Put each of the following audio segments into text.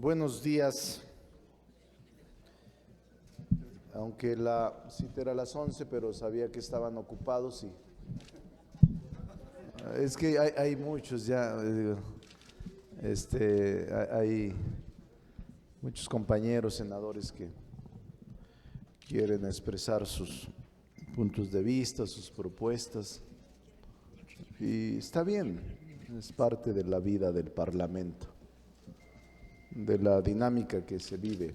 Buenos días, aunque la cita era a las 11, pero sabía que estaban ocupados y es que hay muchos ya, hay muchos compañeros senadores que quieren expresar sus puntos de vista, sus propuestas, y está bien, es parte de la vida del Parlamento, de la dinámica que se vive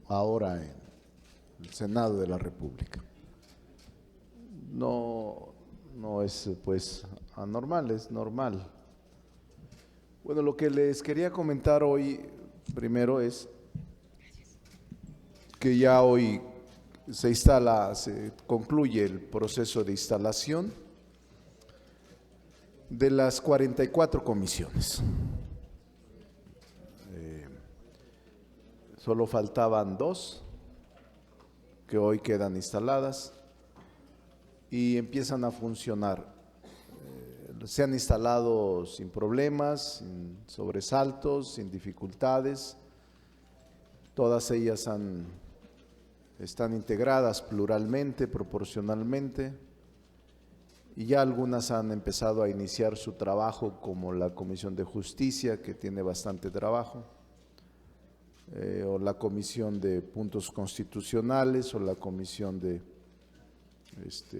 ahora en el Senado de la República. No es pues anormal, es normal. Bueno, lo que les quería comentar hoy primero es que ya hoy se concluye el proceso de instalación de las 44 comisiones. Solo faltaban 2 que hoy quedan instaladas y empiezan a funcionar. Se han instalado sin problemas, sin sobresaltos, sin dificultades. Todas ellas están integradas pluralmente, proporcionalmente, y ya algunas han empezado a iniciar su trabajo, como la Comisión de Justicia, que tiene bastante trabajo, o la Comisión de Puntos Constitucionales, o la Comisión de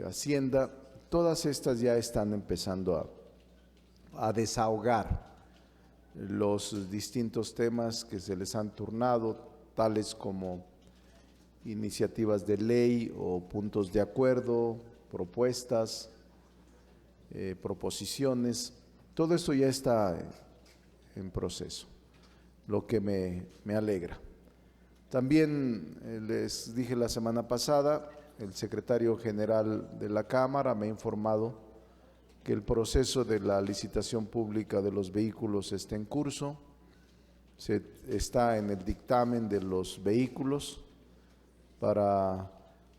Hacienda. Todas estas ya están empezando a desahogar los distintos temas que se les han turnado, tales como iniciativas de ley o puntos de acuerdo, propuestas, proposiciones. Todo esto ya está en proceso, lo que me alegra. También les dije la semana pasada, el secretario general de la Cámara me ha informado que el proceso de la licitación pública de los vehículos está en curso, está en el dictamen de los vehículos para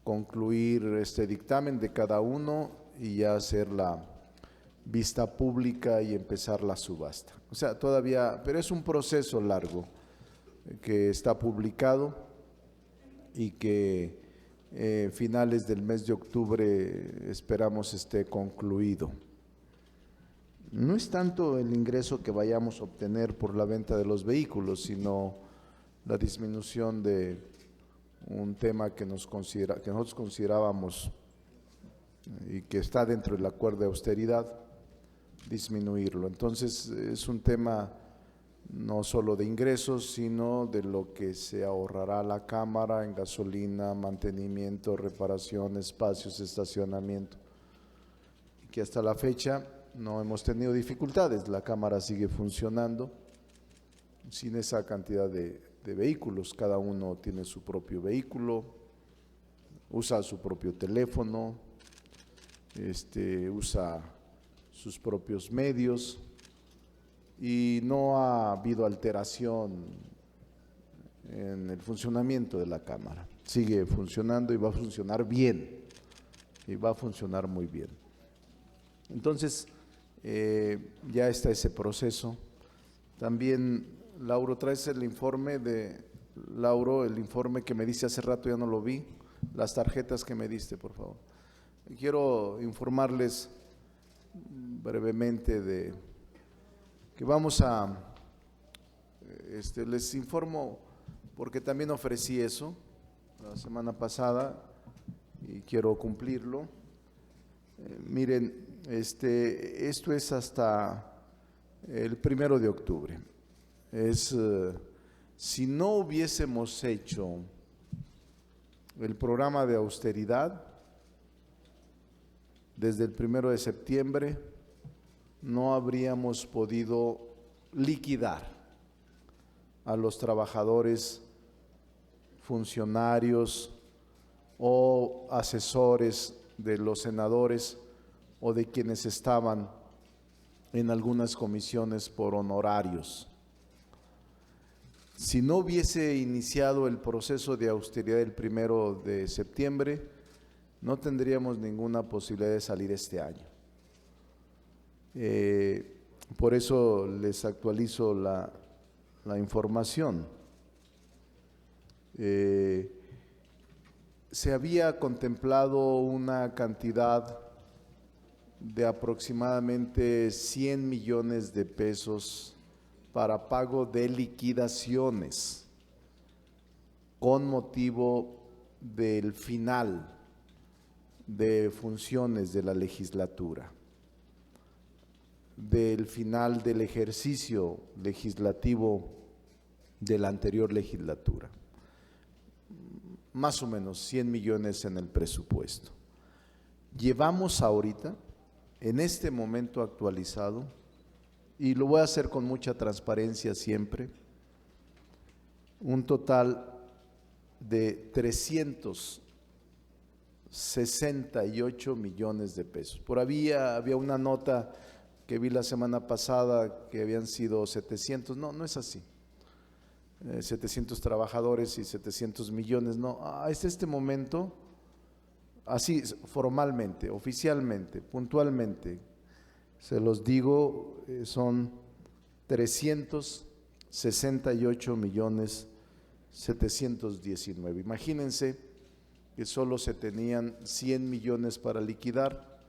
concluir este dictamen de cada uno y ya hacer la vista pública y empezar la subasta. O sea, todavía, pero es un proceso largo que está publicado y que finales del mes de octubre esperamos esté concluido. No es tanto el ingreso que vayamos a obtener por la venta de los vehículos, sino la disminución de un tema que nosotros considerábamos y que está dentro del acuerdo de austeridad, disminuirlo. Entonces es un tema no solo de ingresos, sino de lo que se ahorrará la Cámara en gasolina, mantenimiento, reparación, espacios, estacionamiento, y que hasta la fecha no hemos tenido dificultades. La Cámara sigue funcionando sin esa cantidad de vehículos. Cada uno tiene su propio vehículo, usa su propio teléfono, usa sus propios medios, y no ha habido alteración en el funcionamiento de la Cámara. Sigue funcionando y va a funcionar bien, y va a funcionar muy bien. Entonces, ya está ese proceso. También, Lauro, traes el informe el informe que me diste hace rato, ya no lo vi, las tarjetas que me diste, por favor. Quiero informarles brevemente de que vamos les informo porque también ofrecí eso la semana pasada y quiero cumplirlo. Miren, esto es hasta el 1 de octubre. Si no hubiésemos hecho el programa de austeridad desde el 1 de septiembre, no habríamos podido liquidar a los trabajadores, funcionarios o asesores de los senadores o de quienes estaban en algunas comisiones por honorarios. Si no hubiese iniciado el proceso de austeridad el 1 de septiembre, no tendríamos ninguna posibilidad de salir este año. Por eso les actualizo la información. Se había contemplado una cantidad de aproximadamente 100 millones de pesos para pago de liquidaciones con motivo del final de funciones de la legislatura, del final del ejercicio legislativo de la anterior legislatura. Más o menos 100 millones en el presupuesto. Llevamos ahorita, en este momento actualizado, y lo voy a hacer con mucha transparencia siempre, un total de 368 millones de pesos. Por había una nota que vi la semana pasada que habían sido 700, no es así. 700 trabajadores y 700 millones, no, hasta este momento, así formalmente, oficialmente, puntualmente, se los digo, son 368 millones 719. Imagínense que solo se tenían 100 millones para liquidar,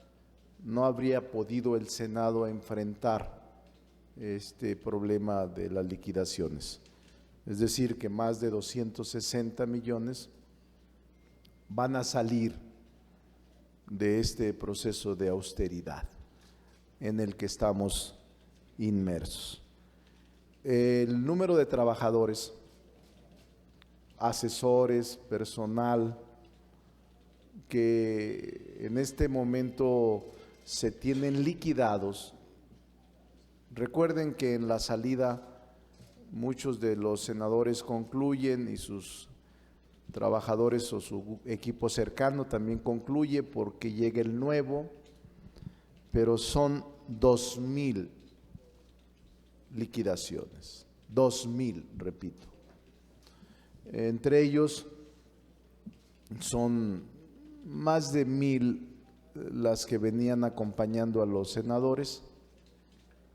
no habría podido el Senado enfrentar este problema de las liquidaciones. Es decir, que más de 260 millones van a salir de este proceso de austeridad en el que estamos inmersos. El número de trabajadores, asesores, personal, que en este momento se tienen liquidados, recuerden que en la salida muchos de los senadores concluyen y sus trabajadores o su equipo cercano también concluye porque llega el nuevo, pero son 2,000 liquidaciones, 2,000, repito. Entre ellos son más de 1,000 las que venían acompañando a los senadores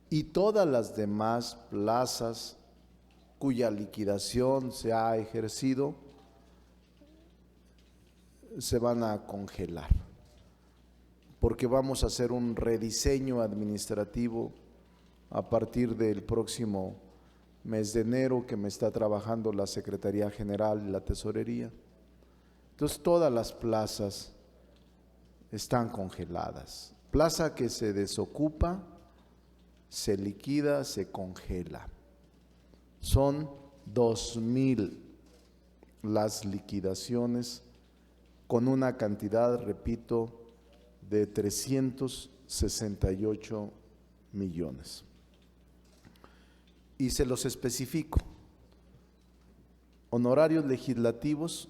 y todas las demás plazas cuya liquidación se ha ejercido se van a congelar, porque vamos a hacer un rediseño administrativo a partir del próximo mes de enero, que me está trabajando la Secretaría General y la Tesorería. Entonces todas las plazas están congeladas. Plaza que se desocupa, se liquida, se congela. Son 2,000 las liquidaciones con una cantidad, repito, de 368 millones. Y se los especifico. Honorarios legislativos,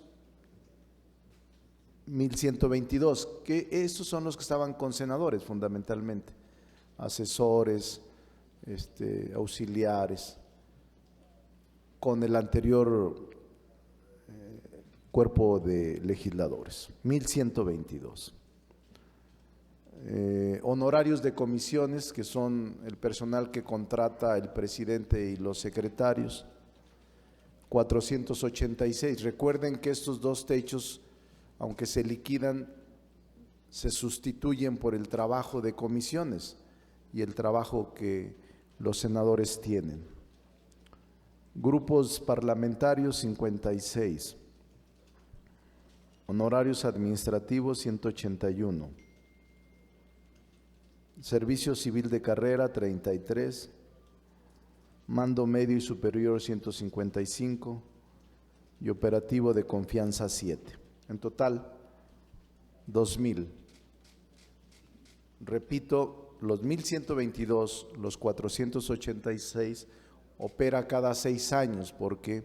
1,122, que estos son los que estaban con senadores fundamentalmente, asesores, auxiliares, con el anterior cuerpo de legisladores, 1,122. Honorarios de comisiones, que son el personal que contrata el presidente y los secretarios, 486. Recuerden que estos dos techos, aunque se liquidan, se sustituyen por el trabajo de comisiones y el trabajo que los senadores tienen. Grupos parlamentarios, 56. Honorarios administrativos, 181. Servicio civil de carrera, 33. Mando medio y superior, 155. Y operativo de confianza, 7. En total, 2,000. Repito, los 1,122, los 486, opera cada 6 años porque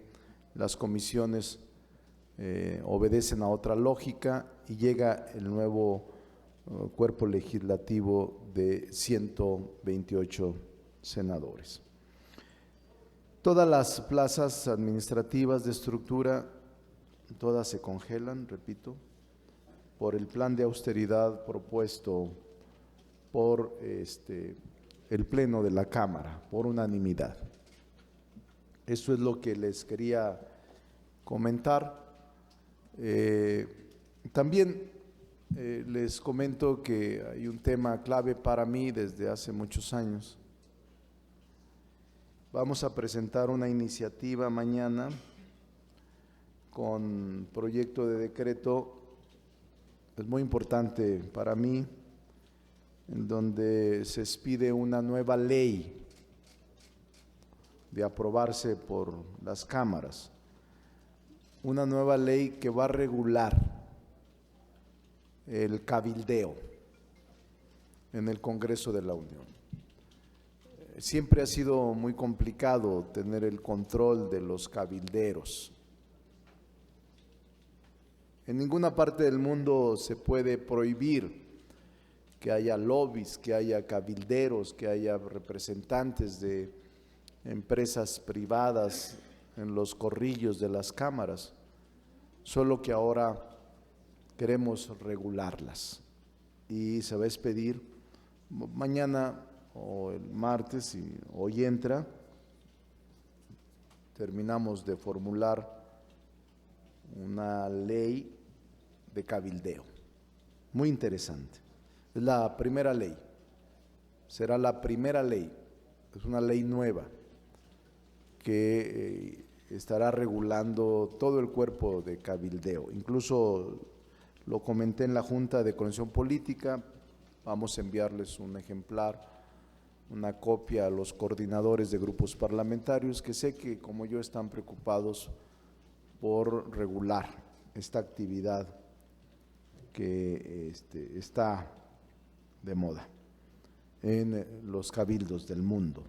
las comisiones obedecen a otra lógica y llega el nuevo cuerpo legislativo de 128 senadores. Todas las plazas administrativas de estructura, todas se congelan, repito, por el plan de austeridad propuesto por el Pleno de la Cámara, por unanimidad. Eso es lo que les quería comentar. También les comento que hay un tema clave para mí desde hace muchos años. Vamos a presentar una iniciativa mañana con proyecto de decreto, es muy importante para mí, en donde se expide una nueva ley de aprobarse por las cámaras, una nueva ley que va a regular el cabildeo en el Congreso de la Unión. Siempre ha sido muy complicado tener el control de los cabilderos. En ninguna parte del mundo se puede prohibir que haya lobbies, que haya cabilderos, que haya representantes de empresas privadas en los corrillos de las cámaras, solo que ahora queremos regularlas y se va a expedir mañana o el martes, y hoy entra, terminamos de formular una ley de cabildeo, muy interesante. Es la primera ley, será la primera ley, es una ley nueva que estará regulando todo el cuerpo de cabildeo. Incluso lo comenté en la Junta de Coordinación Política, vamos a enviarles un ejemplar, una copia a los coordinadores de grupos parlamentarios que sé que como yo están preocupados por regular esta actividad que está de moda en los cabildos del mundo.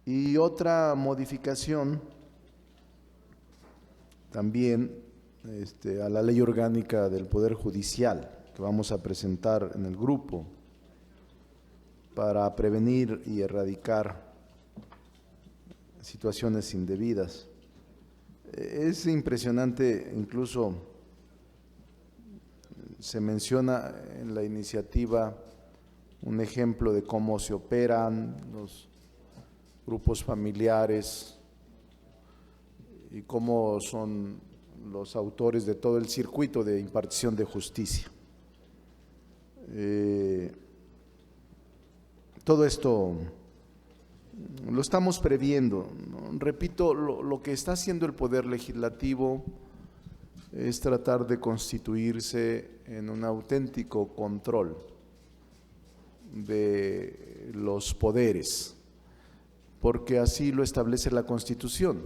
Y otra modificación también a la Ley Orgánica del Poder Judicial que vamos a presentar en el grupo para prevenir y erradicar situaciones indebidas. Es impresionante, incluso se menciona en la iniciativa un ejemplo de cómo se operan los grupos familiares y cómo son los autores de todo el circuito de impartición de justicia. Todo esto lo estamos previendo, ¿no? Repito, lo que está haciendo el Poder Legislativo es tratar de constituirse en un auténtico control de los poderes, porque así lo establece la Constitución.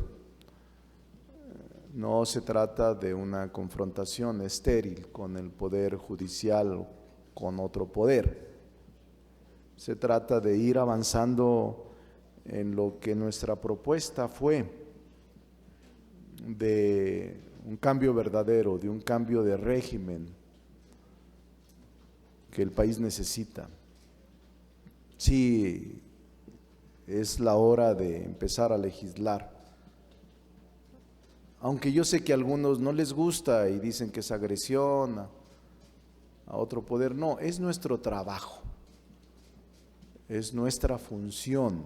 No se trata de una confrontación estéril con el Poder Judicial o con otro poder. Se trata de ir avanzando en lo que nuestra propuesta fue de un cambio verdadero, de un cambio de régimen que el país necesita. Sí, es la hora de empezar a legislar. Aunque yo sé que a algunos no les gusta y dicen que es agresión a otro poder, no, es nuestro trabajo. Es nuestra función.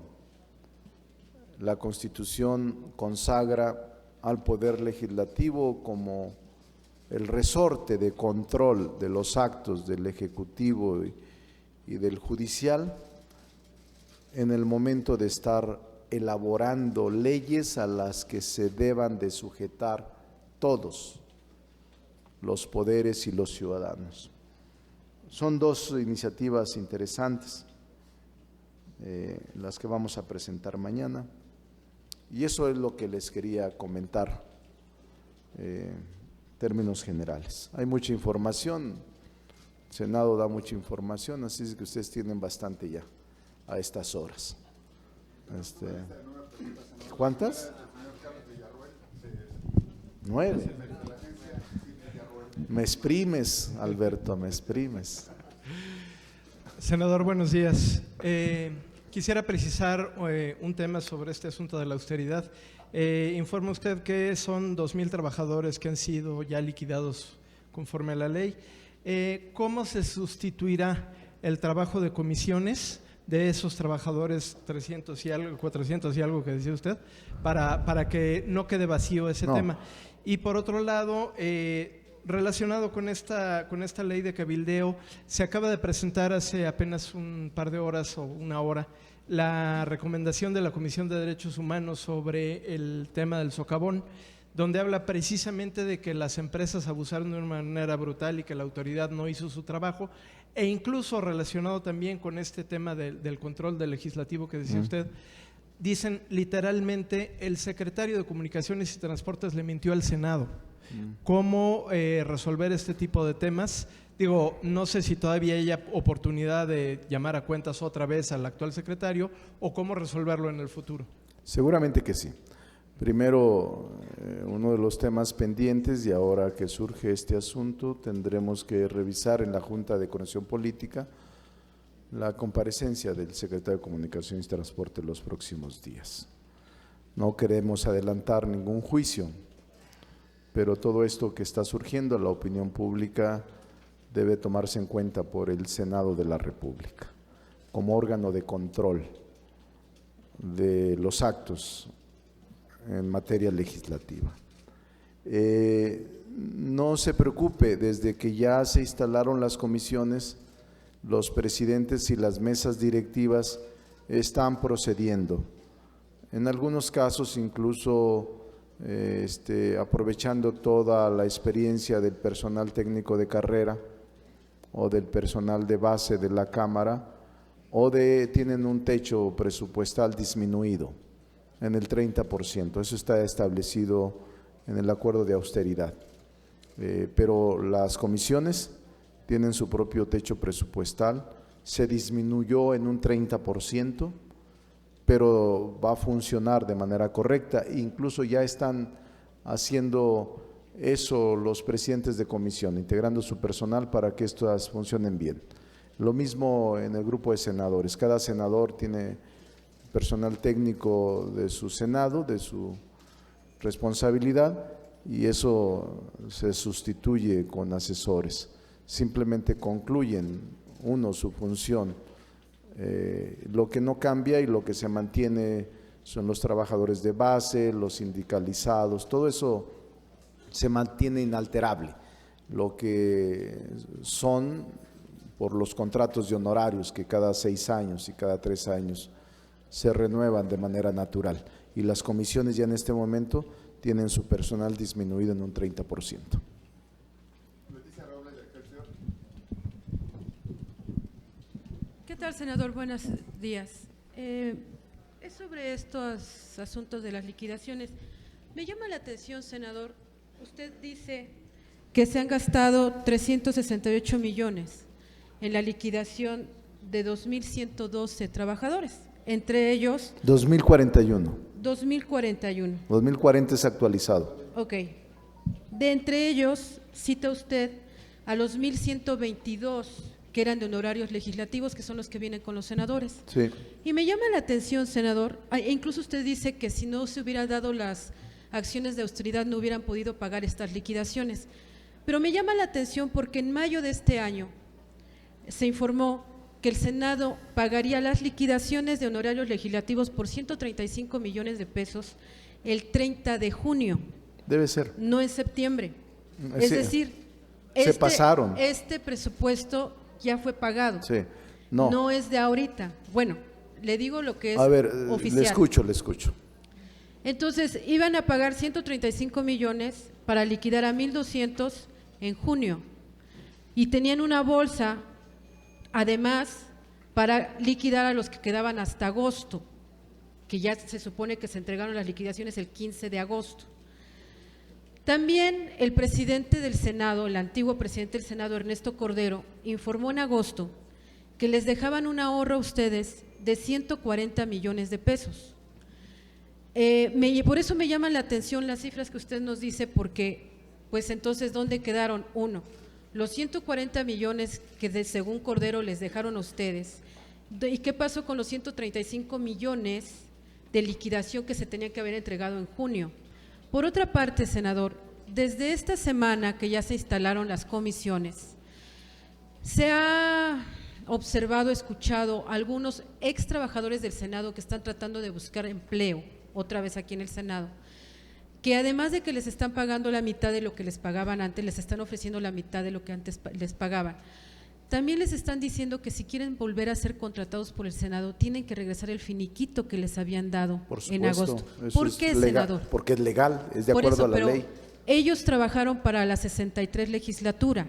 La Constitución consagra al Poder Legislativo como el resorte de control de los actos del Ejecutivo y del Judicial en el momento de estar elaborando leyes a las que se deban de sujetar todos los poderes y los ciudadanos. Son dos iniciativas interesantes, las que vamos a presentar mañana, y eso es lo que les quería comentar en términos generales. Hay mucha información, el Senado da mucha información, así es que ustedes tienen bastante ya a estas horas. ¿Cuántas? 9. Me exprimes, Alberto, me exprimes. Senador, buenos días. Quisiera precisar un tema sobre este asunto de la austeridad. Informa usted que son 2,000 trabajadores que han sido ya liquidados conforme a la ley. ¿Cómo se sustituirá el trabajo de comisiones de esos trabajadores 300 y algo, 400 y algo que decía usted, para que no quede vacío ese tema. Y por otro lado, relacionado con esta ley de cabildeo, se acaba de presentar hace apenas un par de horas o una hora la recomendación de la Comisión de Derechos Humanos sobre el tema del socavón, donde habla precisamente de que las empresas abusaron de una manera brutal y que la autoridad no hizo su trabajo, e incluso relacionado también con este tema del control del legislativo que decía usted, dicen literalmente: el secretario de Comunicaciones y Transportes le mintió al Senado. ¿Cómo resolver este tipo de temas? Digo, no sé si todavía hay oportunidad de llamar a cuentas otra vez al actual secretario o cómo resolverlo en el futuro. Seguramente que sí. Primero, uno de los temas pendientes, y ahora que surge este asunto, tendremos que revisar en la Junta de Coordinación Política la comparecencia del secretario de Comunicaciones y Transporte los próximos días. No queremos adelantar ningún juicio, pero todo esto que está surgiendo en la opinión pública debe tomarse en cuenta por el Senado de la República como órgano de control de los actos en materia legislativa. No se preocupe, desde que ya se instalaron las comisiones, los presidentes y las mesas directivas están procediendo. En algunos casos incluso aprovechando toda la experiencia del personal técnico de carrera o del personal de base de la Cámara, tienen un techo presupuestal disminuido en el 30%, eso está establecido en el acuerdo de austeridad, pero las comisiones tienen su propio techo presupuestal, se disminuyó en un 30%, pero va a funcionar de manera correcta. Incluso ya están haciendo eso los presidentes de comisión, integrando su personal para que estas funcionen bien. Lo mismo en el grupo de senadores, cada senador tiene personal técnico de su Senado, de su responsabilidad, y eso se sustituye con asesores. Simplemente concluyen su función. Lo que no cambia y lo que se mantiene son los trabajadores de base, los sindicalizados, todo eso se mantiene inalterable. Lo que son por los contratos de honorarios que cada 6 años y cada 3 años se renuevan de manera natural, y las comisiones ya en este momento tienen su personal disminuido en un 30%. ¿Qué tal, senador? Buenos días. Es sobre estos asuntos de las liquidaciones. Me llama la atención, senador, usted dice que se han gastado 368 millones en la liquidación de 2.112 trabajadores, entre ellos… 2041. 2041. 2040 es actualizado. Ok. De entre ellos, cita usted a los 1.122 que eran de honorarios legislativos, que son los que vienen con los senadores. Sí. Y me llama la atención, senador, e incluso usted dice que si no se hubieran dado las acciones de austeridad no hubieran podido pagar estas liquidaciones. Pero me llama la atención porque en mayo de este año se informó que el Senado pagaría las liquidaciones de honorarios legislativos por 135 millones de pesos el 30 de junio. Debe ser. No en septiembre. Sí. Es decir, se pasaron. Este presupuesto ya fue pagado. Sí. No es de ahorita. Bueno, le digo lo que es oficial. Le escucho. Entonces, iban a pagar 135 millones para liquidar a 1.200 en junio y tenían una bolsa, además, para liquidar a los que quedaban hasta agosto, que ya se supone que se entregaron las liquidaciones el 15 de agosto. También el presidente del Senado, el antiguo presidente del Senado, Ernesto Cordero, informó en agosto que les dejaban un ahorro a ustedes de 140 millones de pesos. Por eso me llaman la atención las cifras que usted nos dice, porque pues entonces ¿dónde quedaron? Uno, los 140 millones que según Cordero les dejaron a ustedes, ¿y qué pasó con los 135 millones de liquidación que se tenían que haber entregado en junio? Por otra parte, senador, desde esta semana que ya se instalaron las comisiones, se ha observado, escuchado a algunos ex trabajadores del Senado que están tratando de buscar empleo otra vez aquí en el Senado, que además de que les están pagando la mitad de lo que les pagaban antes, les están ofreciendo la mitad de lo que antes les pagaban. También les están diciendo que si quieren volver a ser contratados por el Senado, tienen que regresar el finiquito que les habían dado en agosto. ¿Por qué, senador? Porque es legal, es de Por acuerdo eso, a la ley. Ellos trabajaron para la 63 legislatura.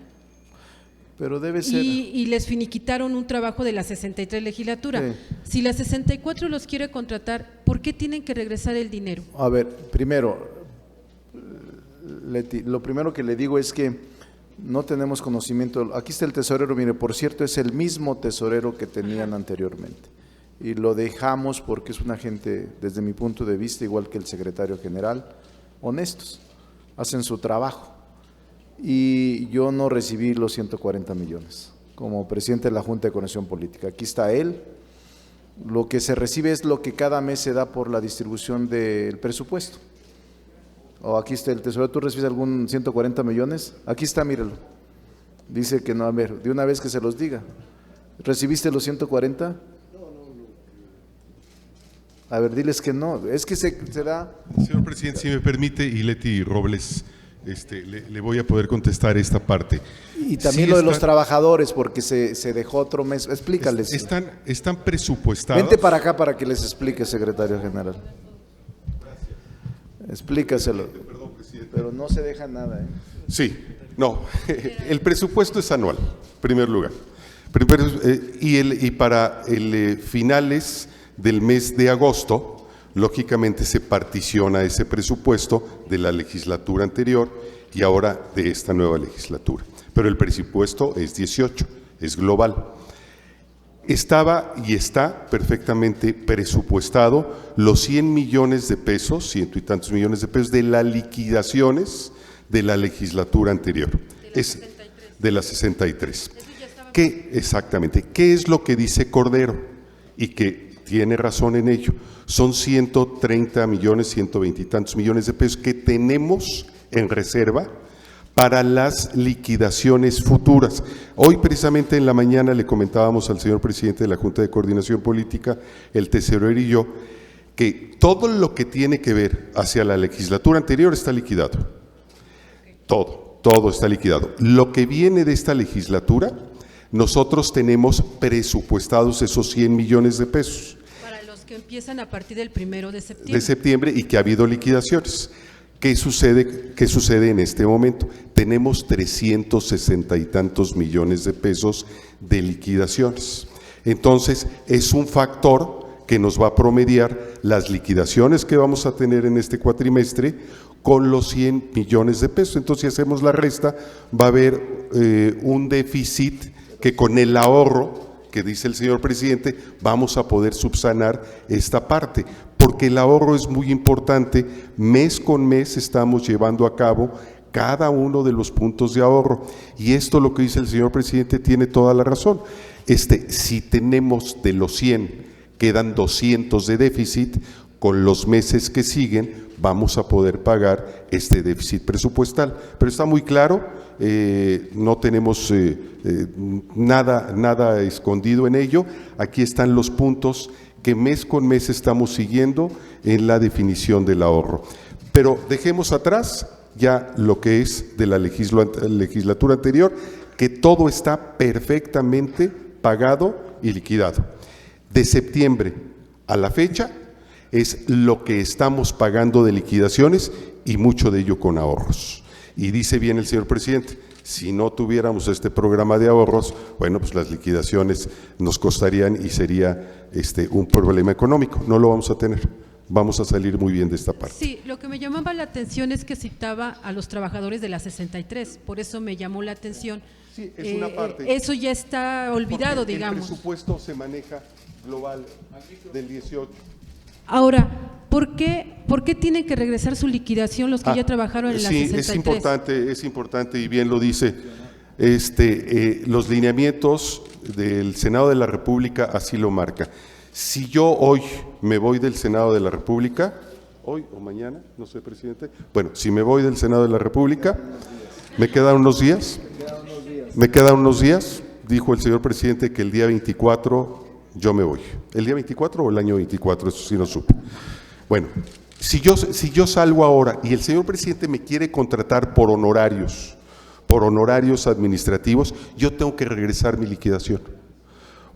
Pero debe ser… Y les finiquitaron un trabajo de la 63 legislatura. Sí. Si la 64 los quiere contratar, ¿por qué tienen que regresar el dinero? A ver, primero, Leti, lo primero que le digo es que no tenemos conocimiento. Aquí está el tesorero, mire, por cierto, es el mismo tesorero que tenían anteriormente. Y lo dejamos porque es una gente, desde mi punto de vista, igual que el secretario general, honestos, hacen su trabajo. Y yo no recibí los 140 millones como presidente de la Junta de Coordinación Política. Aquí está él. Lo que se recibe es lo que cada mes se da por la distribución del presupuesto. O aquí está el tesorero, ¿tú recibes algún 140 millones? Aquí está, míralo. Dice que no, a ver, de una vez que se los diga. ¿Recibiste los 140? No. A ver, diles que no, es que se da… Señor presidente, si me permite, y Leti Robles, le voy a poder contestar esta parte. Y también Sí, lo de los trabajadores, porque se dejó otro mes, explícales. Están presupuestados. Vente para acá para que les explique, secretario general. Explícaselo. Perdón, presidente. Pero no se deja nada, ¿eh? Sí, no, el presupuesto es anual, en primer lugar. Y para finales del mes de agosto, lógicamente se particiona ese presupuesto de la legislatura anterior y ahora de esta nueva legislatura. Pero el presupuesto es 18, es global. Estaba y está perfectamente presupuestado los 100 millones de pesos, ciento y tantos millones de pesos de las liquidaciones de la legislatura anterior. De la 63. Exactamente. ¿Qué es lo que dice Cordero? Y que tiene razón en ello. Son 130 millones, 120 y tantos millones de pesos que tenemos en reserva para las liquidaciones futuras. Hoy precisamente en la mañana le comentábamos al señor presidente de la Junta de Coordinación Política, el tesorero y yo, que todo lo que tiene que ver hacia la legislatura anterior está liquidado. Todo está liquidado. Lo que viene de esta legislatura, nosotros tenemos presupuestados esos 100 millones de pesos. Para los que empiezan a partir del 1 de septiembre. De septiembre y que ha habido liquidaciones. ¿Qué sucede en este momento? Tenemos 360 y tantos millones de pesos de liquidaciones. Entonces, es un factor que nos va a promediar las liquidaciones que vamos a tener en este cuatrimestre con los 100 millones de pesos. Entonces, si hacemos la resta, va a haber un déficit que con el ahorro que dice el señor presidente, vamos a poder subsanar esta parte, porque el ahorro es muy importante. Mes con mes estamos llevando a cabo cada uno de los puntos de ahorro, y esto, lo que dice el señor presidente, tiene toda la razón. Si tenemos de los 100, quedan 200 de déficit, con los meses que siguen vamos a poder pagar este déficit presupuestal. Pero está muy claro, no tenemos nada escondido en ello. Aquí están los puntos que mes con mes estamos siguiendo en la definición del ahorro. Pero dejemos atrás ya lo que es de la legislatura anterior, que todo está perfectamente pagado y liquidado. De septiembre a la fecha es lo que estamos pagando de liquidaciones, y mucho de ello con ahorros. Y dice bien el señor presidente, si no tuviéramos este programa de ahorros, bueno, pues las liquidaciones nos costarían y sería un problema económico. No lo vamos a tener. Vamos a salir muy bien de esta parte. Sí, lo que me llamaba la atención es que citaba a los trabajadores de la 63, por eso me llamó la atención. Sí, es una parte. Eso ya está olvidado, porque digamos. El presupuesto se maneja global del 18. Ahora, ¿por qué tienen que regresar su liquidación los que ya trabajaron en la 63? Sí, es importante y bien lo dice. Los lineamientos del Senado de la República así lo marca. Si yo hoy me voy del Senado de la República, hoy o mañana, no sé, presidente, bueno, si me voy del Senado de la República, me quedan unos días, dijo el señor presidente que el día 24 yo me voy. ¿El día 24 o el año 24? Eso sí no supe. Bueno, si yo salgo ahora y el señor presidente me quiere contratar por honorarios administrativos, yo tengo que regresar mi liquidación,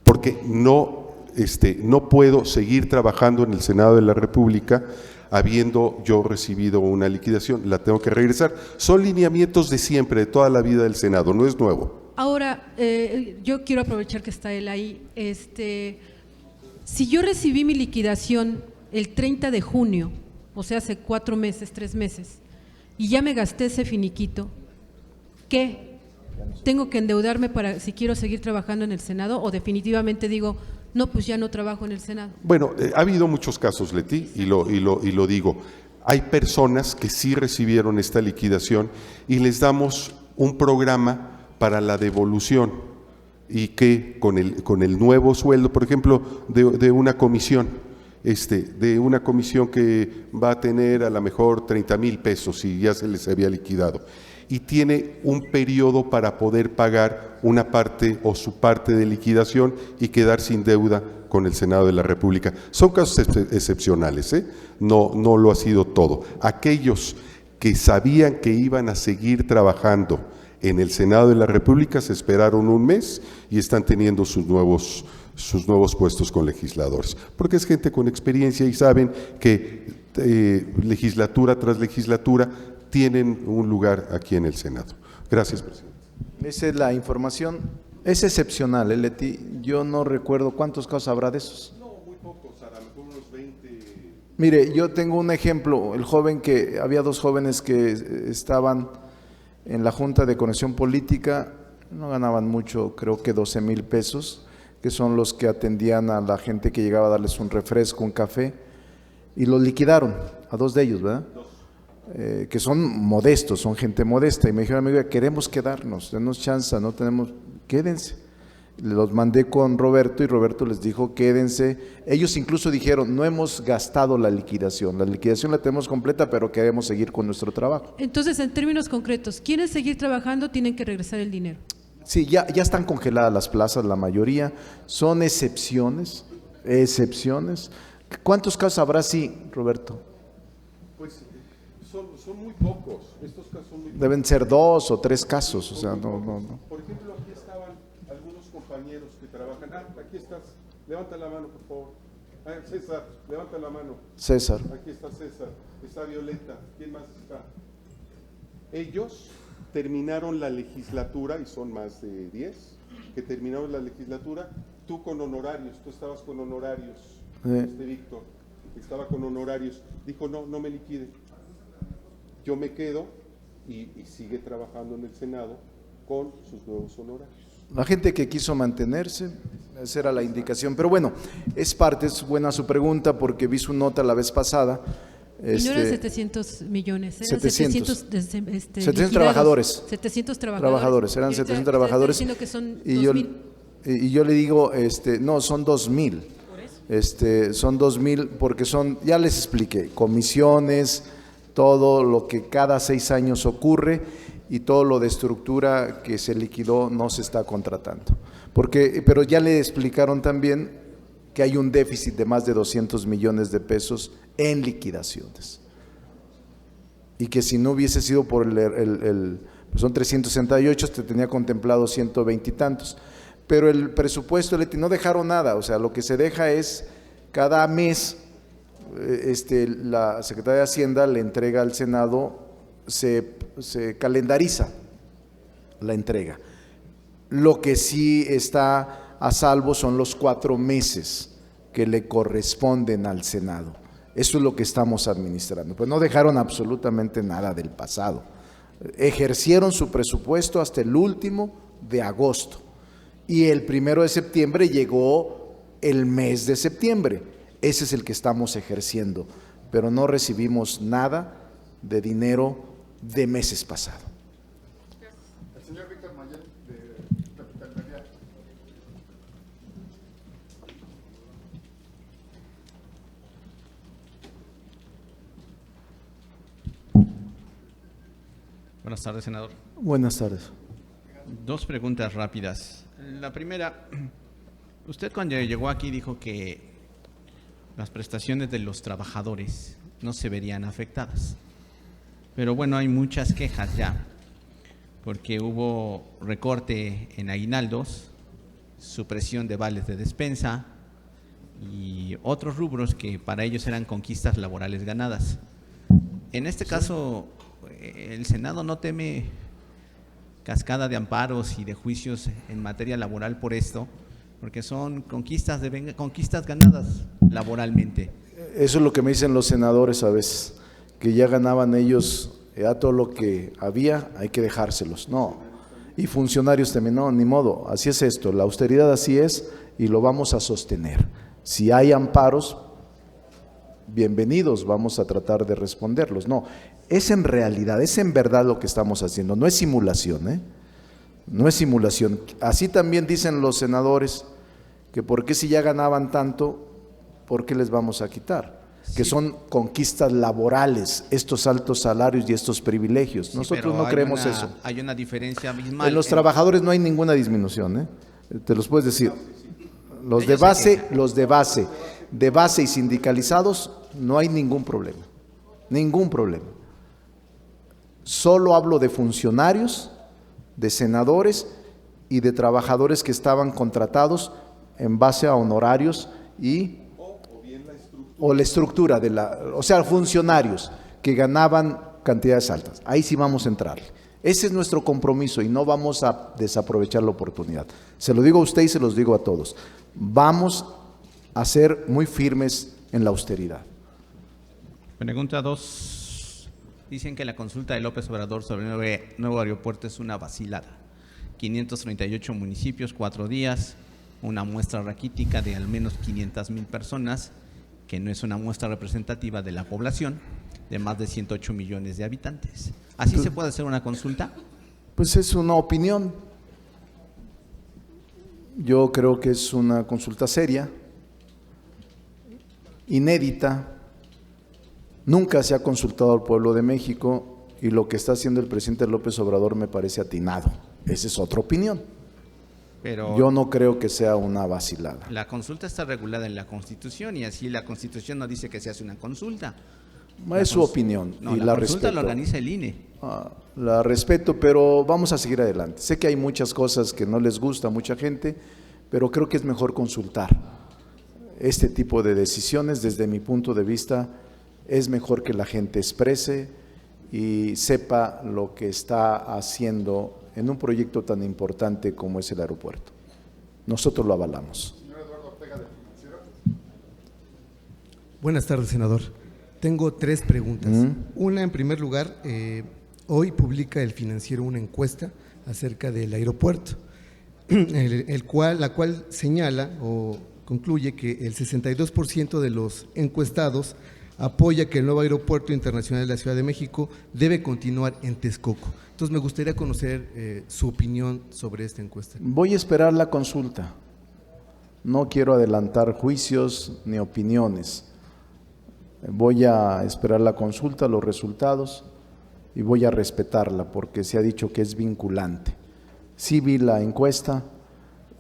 porque no puedo seguir trabajando en el Senado de la República habiendo yo recibido una liquidación, la tengo que regresar. Son lineamientos de siempre, de toda la vida del Senado, no es nuevo. Ahora, yo quiero aprovechar que está él ahí. Si yo recibí mi liquidación el 30 de junio, o sea, hace 4 meses, 3 meses, y ya me gasté ese finiquito, ¿qué? ¿Tengo que endeudarme para si quiero seguir trabajando en el Senado o definitivamente digo, no, pues ya no trabajo en el Senado? Bueno, ha habido muchos casos, Leti, y lo digo. Hay personas que sí recibieron esta liquidación y les damos un programa para la devolución y que con el nuevo sueldo, por ejemplo, de una comisión, que va a tener a lo mejor 30,000 pesos y ya se les había liquidado, y tiene un periodo para poder pagar una parte o su parte de liquidación y quedar sin deuda con el Senado de la República. Son casos excepcionales, no lo ha sido todo. Aquellos que sabían que iban a seguir trabajando en el Senado de la República se esperaron un mes y están teniendo sus nuevos puestos con legisladores, porque es gente con experiencia y saben que legislatura tras legislatura tienen un lugar aquí en el Senado. Gracias, presidente. Esa es la información. Es excepcional, Leti. Yo no recuerdo cuántos casos habrá de esos. No, muy pocos, a lo mejor unos 20. Mire, yo tengo un ejemplo. Había 2 jóvenes que estaban en la Junta de Conexión Política, no ganaban mucho, creo que 12,000 pesos, que son los que atendían a la gente que llegaba a darles un refresco, un café, y los liquidaron, a 2 de ellos, ¿verdad? Que son modestos, son gente modesta, y me dijeron, amigo, queremos quedarnos, denos chance, no tenemos, quédense. Los mandé con Roberto y Roberto les dijo, quédense. Ellos incluso dijeron, no hemos gastado la liquidación la tenemos completa, pero queremos seguir con nuestro trabajo. Entonces, en términos concretos, ¿quieren seguir trabajando? Tienen que regresar el dinero. Sí, ya están congeladas las plazas, la mayoría, son excepciones. ¿Cuántos casos habrá así, Roberto? Pues son muy pocos, estos casos son muy pocos. Deben ser 2 o 3 casos, o sea, no. Por ejemplo, aquí estaban algunos compañeros que trabajan. Aquí estás, levanta la mano, por favor. César, levanta la mano. César. Aquí está César, está Violeta, ¿quién más está? Ellos terminaron la legislatura, y son más de 10, que terminaron la legislatura, tú con honorarios, tú estabas con honorarios, Víctor, estaba con honorarios, dijo, no me liquide, yo me quedo y sigue trabajando en el Senado con sus nuevos honorarios. La gente que quiso mantenerse, esa era la indicación. Pero bueno, es buena su pregunta porque vi su nota la vez pasada. Y no eran 700 millones, eran 700 liquidados. trabajadores. 700 trabajadores. Eran 700 trabajadores. Que son y yo le digo, no, son 2,000. Son 2,000 porque ya les expliqué, comisiones, todo lo que cada 6 años ocurre y todo lo de estructura que se liquidó no se está contratando. Pero ya le explicaron también que hay un déficit de más de 200 millones de pesos en liquidaciones. Y que si no hubiese sido por pues son 368, te tenía contemplado 120 y tantos. Pero el presupuesto, no dejaron nada, o sea, lo que se deja es cada mes, la Secretaría de Hacienda le entrega al Senado, se calendariza la entrega. Lo que sí está a salvo son los 4 meses que le corresponden al Senado. Eso es lo que estamos administrando. Pues no dejaron absolutamente nada del pasado. Ejercieron su presupuesto hasta el último de agosto. Y el 1 de septiembre llegó el mes de septiembre. Ese es el que estamos ejerciendo. Pero no recibimos nada de dinero de meses pasados. El señor Víctor Mayel, de Capital Media. Buenas tardes, senador. Buenas tardes. 2 preguntas rápidas. La primera, usted cuando llegó aquí dijo que las prestaciones de los trabajadores no se verían afectadas. Pero bueno, hay muchas quejas ya, porque hubo recorte en aguinaldos, supresión de vales de despensa y otros rubros que para ellos eran conquistas laborales ganadas. En este caso, el Senado no teme cascada de amparos y de juicios en materia laboral por esto, porque son conquistas ganadas laboralmente. Eso es lo que me dicen los senadores a veces, que ya ganaban ellos a todo lo que había, hay que dejárselos. No, y funcionarios también, no, ni modo, así es esto, la austeridad así es y lo vamos a sostener. Si hay amparos, bienvenidos, vamos a tratar de responderlos. No, es en realidad, es en verdad lo que estamos haciendo, no es simulación, ¿eh? No es simulación. Así también dicen los senadores que por qué si ya ganaban tanto, ¿por qué les vamos a quitar? Sí. Que son conquistas laborales, estos altos salarios y estos privilegios. Sí, nosotros no creemos eso. Hay una diferencia abismal. En los trabajadores no hay ninguna disminución, ¿eh? Te los puedes decir. Los de base y sindicalizados, no hay ningún problema. Ningún problema. Solo hablo de funcionarios, de senadores y de trabajadores que estaban contratados en base a honorarios y o la estructura de o sea, funcionarios que ganaban cantidades altas. Ahí sí vamos a entrarle. Ese es nuestro compromiso y no vamos a desaprovechar la oportunidad. Se lo digo a usted y se los digo a todos. Vamos a ser muy firmes en la austeridad. Pregunta 2. Dicen que la consulta de López Obrador sobre el nuevo aeropuerto es una vacilada. 538 municipios, 4 días, una muestra raquítica de al menos 500,000 personas, que no es una muestra representativa de la población de más de 108 millones de habitantes. ¿Así se puede hacer una consulta? Pues es una opinión. Yo creo que es una consulta seria, inédita. Nunca se ha consultado al pueblo de México y lo que está haciendo el presidente López Obrador me parece atinado. Esa es otra opinión. Pero yo no creo que sea una vacilada. La consulta está regulada en la Constitución y así la Constitución no dice que se hace una consulta. Es su opinión no, y la consulta respeto. la organiza el INE. La respeto, pero vamos a seguir adelante. Sé que hay muchas cosas que no les gusta a mucha gente, pero creo que es mejor consultar. Este tipo de decisiones, desde mi punto de vista, es mejor que la gente exprese y sepa lo que está haciendo en un proyecto tan importante como es el aeropuerto. Nosotros lo avalamos. Señor Eduardo Ortega, del Financiero. Buenas tardes, senador. Tengo 3 preguntas. Una, en primer lugar, hoy publica el Financiero una encuesta acerca del aeropuerto, la cual señala o concluye que el 62% de los encuestados apoya que el nuevo aeropuerto internacional de la Ciudad de México debe continuar en Texcoco. Entonces, me gustaría conocer su opinión sobre esta encuesta. Voy a esperar la consulta. No quiero adelantar juicios ni opiniones. Voy a esperar la consulta, los resultados, y voy a respetarla porque se ha dicho que es vinculante. Sí vi la encuesta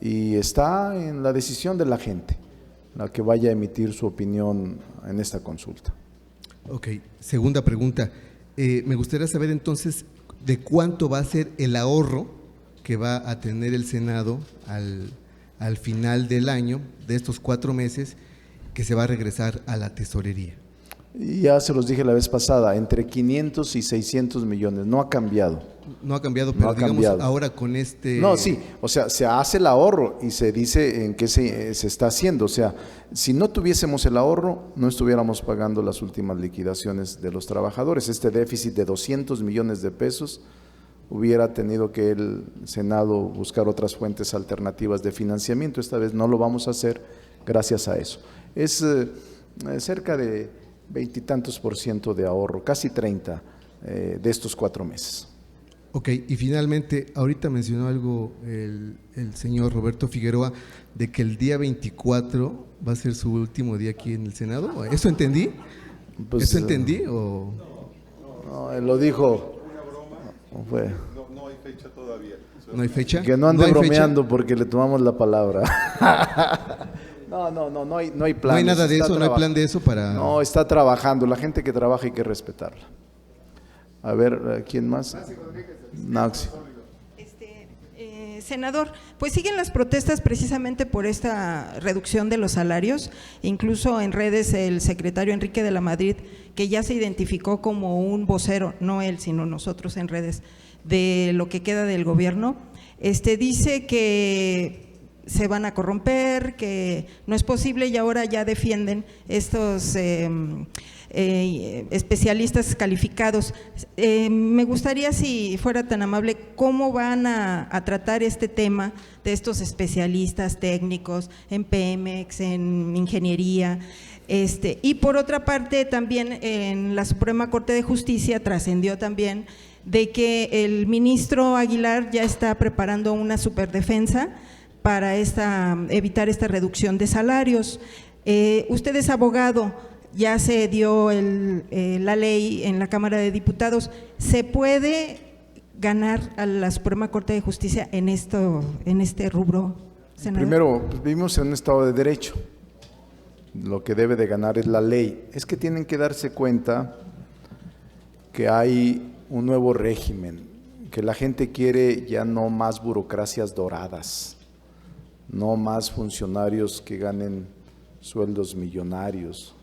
y está en la decisión de la gente, la que vaya a emitir su opinión en esta consulta. Ok, segunda pregunta. Me gustaría saber entonces de cuánto va a ser el ahorro que va a tener el Senado al final del año, de estos 4 meses, que se va a regresar a la tesorería. Y ya se los dije la vez pasada, entre 500 y 600 millones, no ha cambiado. No ha cambiado, pero no digamos cambiado. Ahora con este… No, sí, o sea, se hace el ahorro y se dice en qué se está haciendo. O sea, si no tuviésemos el ahorro, no estuviéramos pagando las últimas liquidaciones de los trabajadores. Este déficit de 200 millones de pesos hubiera tenido que el Senado buscar otras fuentes alternativas de financiamiento. Esta vez no lo vamos a hacer gracias a eso. Es cerca de 20 y tantos % de ahorro, casi 30 de estos 4 meses. Ok, y finalmente, ahorita mencionó algo el señor Roberto Figueroa de que el día 24 va a ser su último día aquí en el Senado. ¿Eso entendí? Pues, ¿Eso entendí? O… No, él lo dijo. No hay fecha fecha todavía. ¿No hay fecha? Que no ande hay fecha? bromeando porque le tomamos la palabra. No hay planes. No hay nada de Está eso, no hay traba- plan de eso para... No, está trabajando. La gente que trabaja hay que respetarla. A ver, ¿quién más? Naxi. Senador, pues siguen las protestas precisamente por esta reducción de los salarios. Incluso en redes el secretario Enrique de la Madrid, que ya se identificó como un vocero, no él, sino nosotros en redes, de lo que queda del gobierno, dice que se van a corromper, que no es posible, y ahora ya defienden estos especialistas calificados. Me gustaría, si fuera tan amable, cómo van a tratar este tema de estos especialistas técnicos en Pemex, en ingeniería. Y por otra parte, también en la Suprema Corte de Justicia trascendió también de que el ministro Aguilar ya está preparando una superdefensa para evitar esta reducción de salarios. Usted es abogado, ya se dio la ley en la Cámara de Diputados. ¿Se puede ganar a la Suprema Corte de Justicia en este rubro, senador? Primero, pues, vivimos en un Estado de Derecho. Lo que debe de ganar es la ley. Es que tienen que darse cuenta que hay un nuevo régimen, que la gente quiere ya no más burocracias doradas, no más funcionarios que ganen sueldos millonarios.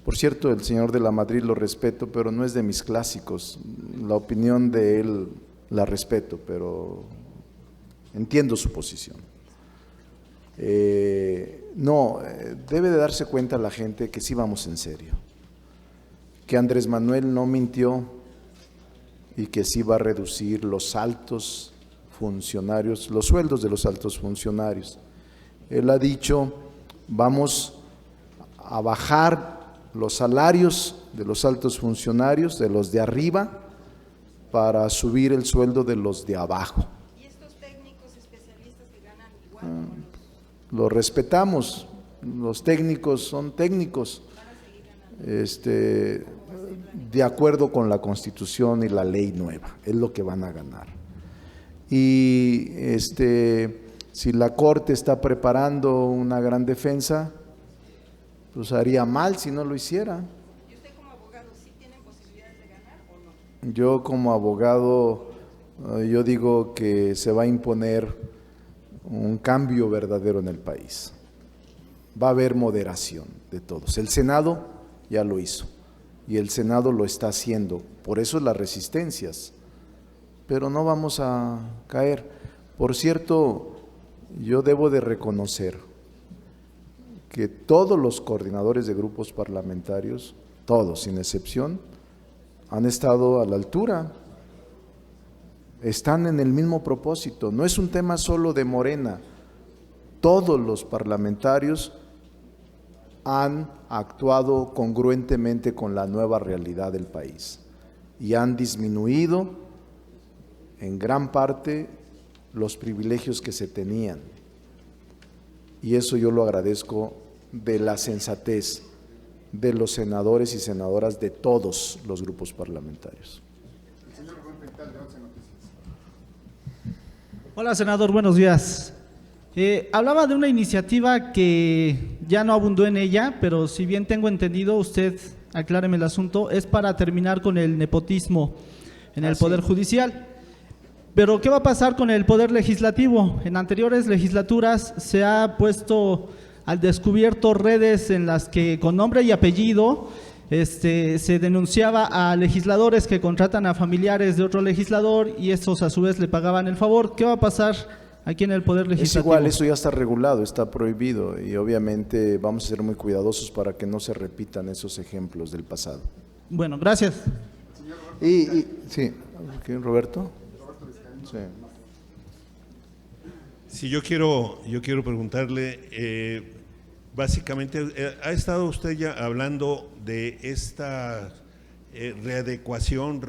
Por cierto, el señor de la Madrid lo respeto, pero no es de mis clásicos. La opinión de él la respeto, pero entiendo su posición. Debe de darse cuenta la gente que sí vamos en serio, que Andrés Manuel no mintió y que sí va a reducir los altos funcionarios, los sueldos de los altos funcionarios. Él ha dicho, vamos a bajar los salarios de los altos funcionarios, de los de arriba, para subir el sueldo de los de abajo. ¿Y estos técnicos especialistas que ganan igual? Lo respetamos, los técnicos son técnicos, de acuerdo con la Constitución y la ley nueva, es lo que van a ganar. Y si la Corte está preparando una gran defensa, pues haría mal si no lo hiciera. ¿Y usted como abogado sí tiene posibilidades de ganar o no? Yo como abogado, yo digo que se va a imponer un cambio verdadero en el país. Va a haber moderación de todos. El Senado ya lo hizo y el Senado lo está haciendo, por eso las resistencias, pero no vamos a caer. Por cierto, yo debo de reconocer que todos los coordinadores de grupos parlamentarios, todos sin excepción, han estado a la altura, están en el mismo propósito. No es un tema solo de Morena, todos los parlamentarios han actuado congruentemente con la nueva realidad del país y han disminuido en gran parte los privilegios que se tenían. Y eso yo lo agradezco de la sensatez de los senadores y senadoras de todos los grupos parlamentarios. Hola, senador, buenos días. Hablaba de una iniciativa que ya no abundó en ella, pero si bien tengo entendido, usted acláreme el asunto, es para terminar con el nepotismo en el Poder Judicial. Pero ¿qué va a pasar con el Poder Legislativo? En anteriores legislaturas se ha puesto al descubierto redes en las que con nombre y apellido se denunciaba a legisladores que contratan a familiares de otro legislador y estos a su vez le pagaban el favor. ¿Qué va a pasar aquí en el Poder Legislativo? Es igual, eso ya está regulado, está prohibido y obviamente vamos a ser muy cuidadosos para que no se repitan esos ejemplos del pasado. Bueno, gracias. Sí, Roberto. Sí. Sí, yo quiero preguntarle, básicamente, ¿ha estado usted ya hablando de esta readecuación,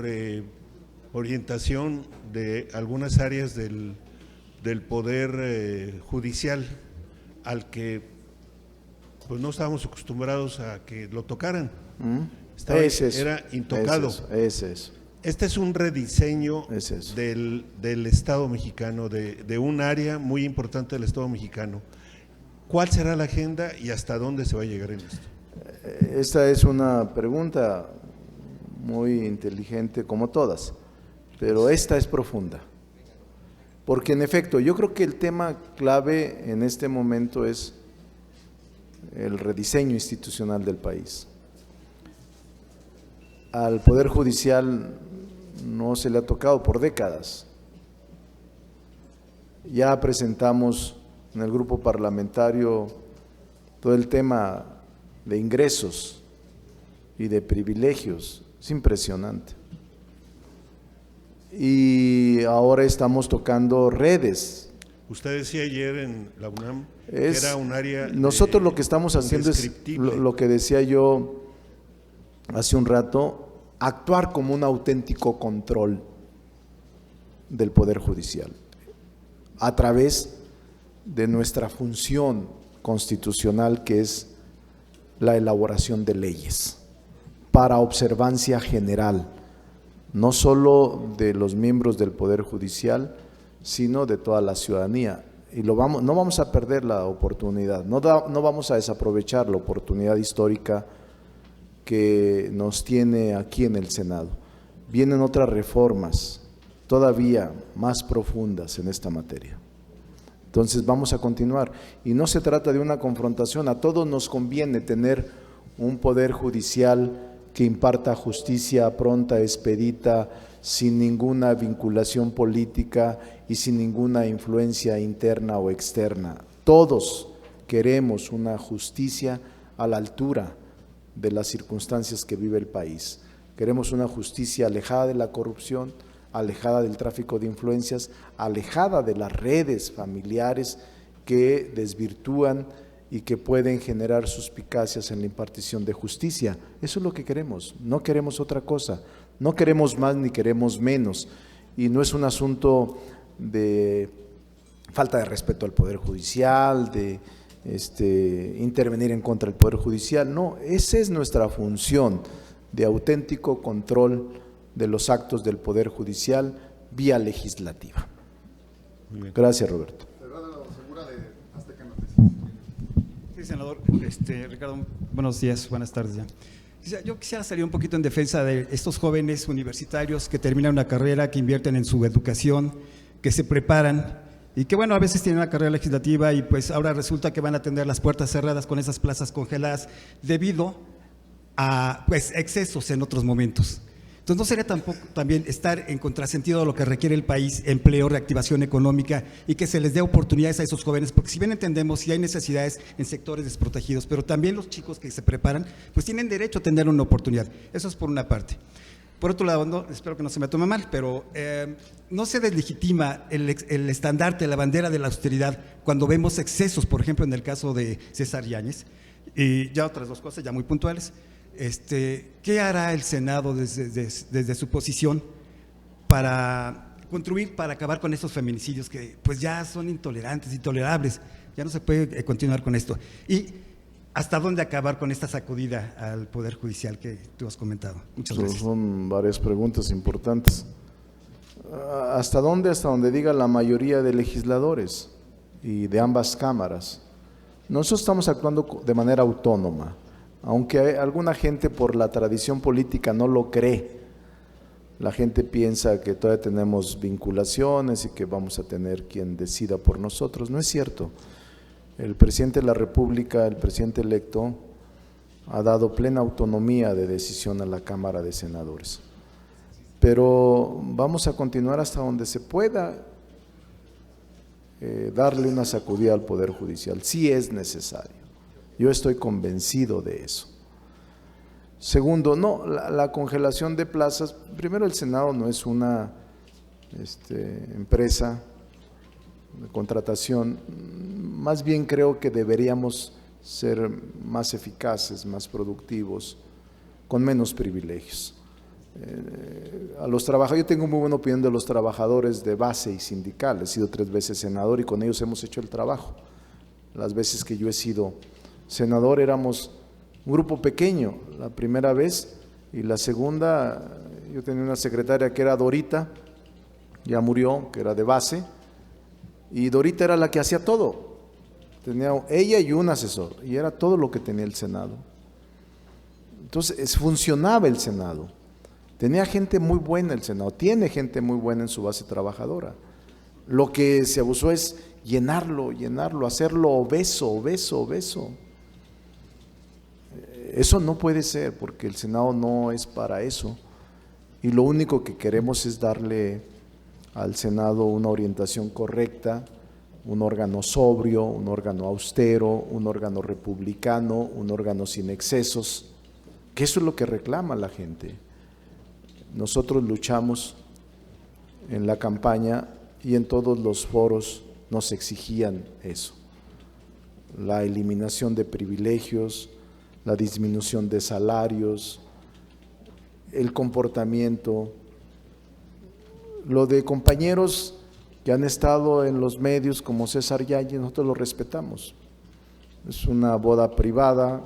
reorientación de algunas áreas del Poder Judicial al que pues no estábamos acostumbrados a que lo tocaran? Era intocado. Es eso. Este es un rediseño Es eso. del Estado mexicano, de un área muy importante del Estado mexicano. ¿Cuál será la agenda y hasta dónde se va a llegar en esto? Esta es una pregunta muy inteligente como todas, pero esta es profunda. Porque en efecto, yo creo que el tema clave en este momento es el rediseño institucional del país. Al Poder Judicial no se le ha tocado por décadas. Ya presentamos en el grupo parlamentario todo el tema de ingresos y de privilegios. Es impresionante. Y ahora estamos tocando redes. Usted decía ayer en la UNAM que era un área Nosotros lo que estamos haciendo es indescriptible. lo que decía yo hace un rato, actuar como un auténtico control del Poder Judicial a través de nuestra función constitucional, que es la elaboración de leyes para observancia general, no solo de los miembros del Poder Judicial, sino de toda la ciudadanía. Y no vamos a perder la oportunidad, no vamos a desaprovechar la oportunidad histórica que nos tiene aquí en el Senado. Vienen otras reformas todavía más profundas en esta materia. Entonces vamos a continuar. Y no se trata de una confrontación, a todos nos conviene tener un Poder Judicial que imparta justicia pronta, expedita, sin ninguna vinculación política y sin ninguna influencia interna o externa. Todos queremos una justicia a la altura de las circunstancias que vive el país. Queremos una justicia alejada de la corrupción, alejada del tráfico de influencias, alejada de las redes familiares que desvirtúan y que pueden generar suspicacias en la impartición de justicia. Eso es lo que queremos, no queremos otra cosa, no queremos más ni queremos menos. Y no es un asunto de falta de respeto al Poder Judicial, de intervenir en contra del Poder Judicial, no, esa es nuestra función de auténtico control de los actos del Poder Judicial vía legislativa. Gracias, Roberto. Sí, senador. Ricardo, buenos días, buenas tardes ya. Yo quisiera salir un poquito en defensa de estos jóvenes universitarios que terminan una carrera, que invierten en su educación, que se preparan y que, bueno, a veces tienen una carrera legislativa y pues ahora resulta que van a tener las puertas cerradas con esas plazas congeladas debido a pues excesos en otros momentos. Entonces, ¿no sería tampoco también estar en contrasentido de lo que requiere el país, empleo, reactivación económica y que se les dé oportunidades a esos jóvenes? Porque si bien entendemos, sí hay necesidades en sectores desprotegidos, pero también los chicos que se preparan, pues tienen derecho a tener una oportunidad. Eso es por una parte. Por otro lado, no, espero que no se me tome mal, pero no se deslegitima el estandarte, la bandera de la austeridad cuando vemos excesos, por ejemplo, en el caso de César Yáñez, y ya otras dos cosas ya muy puntuales. ¿Qué hará el Senado desde su posición para contribuir, para acabar con estos feminicidios que pues ya son intolerantes, intolerables? Ya no se puede continuar con esto. ¿Y hasta dónde acabar con esta sacudida al Poder Judicial que tú has comentado? Muchas gracias. Son varias preguntas importantes. ¿Hasta dónde? Hasta donde diga la mayoría de legisladores y de ambas cámaras. Nosotros estamos actuando de manera autónoma. Aunque alguna gente por la tradición política no lo cree, la gente piensa que todavía tenemos vinculaciones y que vamos a tener quien decida por nosotros. No es cierto. El presidente de la República, el presidente electo, ha dado plena autonomía de decisión a la Cámara de Senadores. Pero vamos a continuar hasta donde se pueda darle una sacudida al Poder Judicial, si es necesario. Yo estoy convencido de eso. Segundo, no, la congelación de plazas, primero el Senado no es una empresa de contratación, más bien creo que deberíamos ser más eficaces, más productivos, con menos privilegios. A los trabajadores, yo tengo muy buena opinión de los trabajadores de base y sindical, he sido 3 veces senador y con ellos hemos hecho el trabajo. Las veces que yo he sido senador éramos un grupo pequeño, la primera vez, y la segunda Yo tenía una secretaria que era Dorita, ya murió, que era de base, y Dorita era la que hacía todo. Tenía ella y un asesor, y era todo lo que tenía el Senado. Entonces, funcionaba el Senado. Tenía gente muy buena el Senado, tiene gente muy buena en su base trabajadora. Lo que se abusó es llenarlo, hacerlo obeso. Eso no puede ser, porque el Senado no es para eso. Y lo único que queremos es darle al Senado una orientación correcta, un órgano sobrio, un órgano austero, un órgano republicano, un órgano sin excesos, que eso es lo que reclama la gente. Nosotros luchamos en la campaña y en todos los foros nos exigían eso: la eliminación de privilegios, la disminución de salarios, el comportamiento. Lo de compañeros que han estado en los medios como César Yáñez, nosotros lo respetamos. Es una boda privada,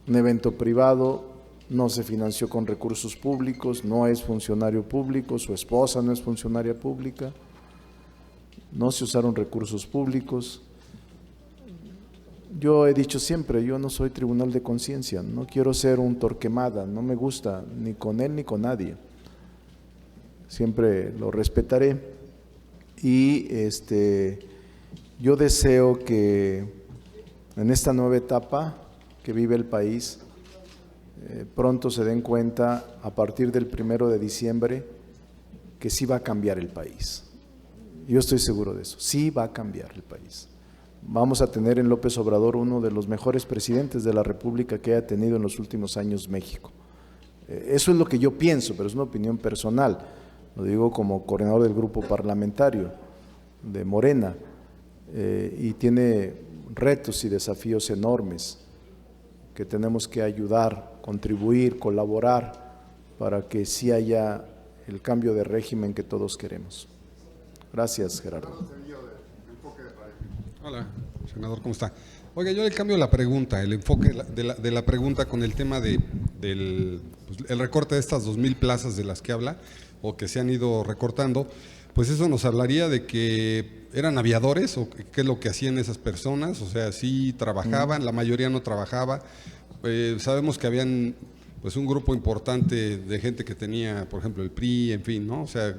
un evento privado, no se financió con recursos públicos, no es funcionario público, su esposa no es funcionaria pública, no se usaron recursos públicos. Yo he dicho siempre, yo no soy tribunal de conciencia, no quiero ser un Torquemada, no me gusta ni con él ni con nadie. Siempre lo respetaré y yo deseo que en esta nueva etapa que vive el país, pronto se den cuenta a partir del 1 de diciembre que sí va a cambiar el país. Yo estoy seguro de eso, sí va a cambiar el país. Vamos a tener en López Obrador uno de los mejores presidentes de la República que haya tenido en los últimos años México. Eso es lo que yo pienso, pero es una opinión personal. Lo digo como coordinador del grupo parlamentario de Morena, y tiene retos y desafíos enormes que tenemos que ayudar, contribuir, colaborar para que sí haya el cambio de régimen que todos queremos. Gracias, Gerardo. Hola, senador, ¿cómo está? Oiga, yo le cambio la pregunta, el enfoque de la pregunta con el tema del el recorte de estas 2,000 plazas de las que habla, o que se han ido recortando. Pues eso nos hablaría de que eran aviadores, o qué es lo que hacían esas personas. O sea, sí trabajaban, la mayoría no trabajaba. Sabemos que habían pues un grupo importante de gente que tenía, por ejemplo, el PRI, en fin, ¿no? O sea,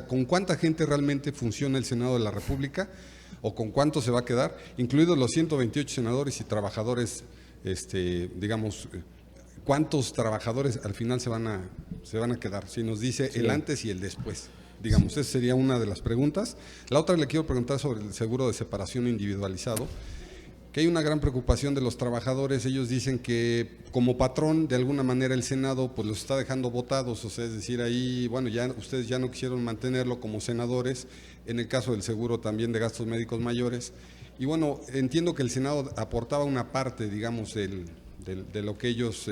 ¿con cuánta gente realmente funciona el Senado de la República? ¿O con cuánto se va a quedar? Incluidos los 128 senadores y trabajadores, digamos, ¿cuántos trabajadores al final se van a quedar? Si nos dice el antes y el después. Digamos, esa sería una de las preguntas. La otra le quiero preguntar sobre el seguro de separación individualizado, que hay una gran preocupación de los trabajadores. Ellos dicen que como patrón, de alguna manera el Senado pues los está dejando votados, o sea, es decir, ahí, bueno, ya ustedes ya no quisieron mantenerlo como senadores, en el caso del seguro también de gastos médicos mayores. Y bueno, entiendo que el Senado aportaba una parte, digamos, de lo que ellos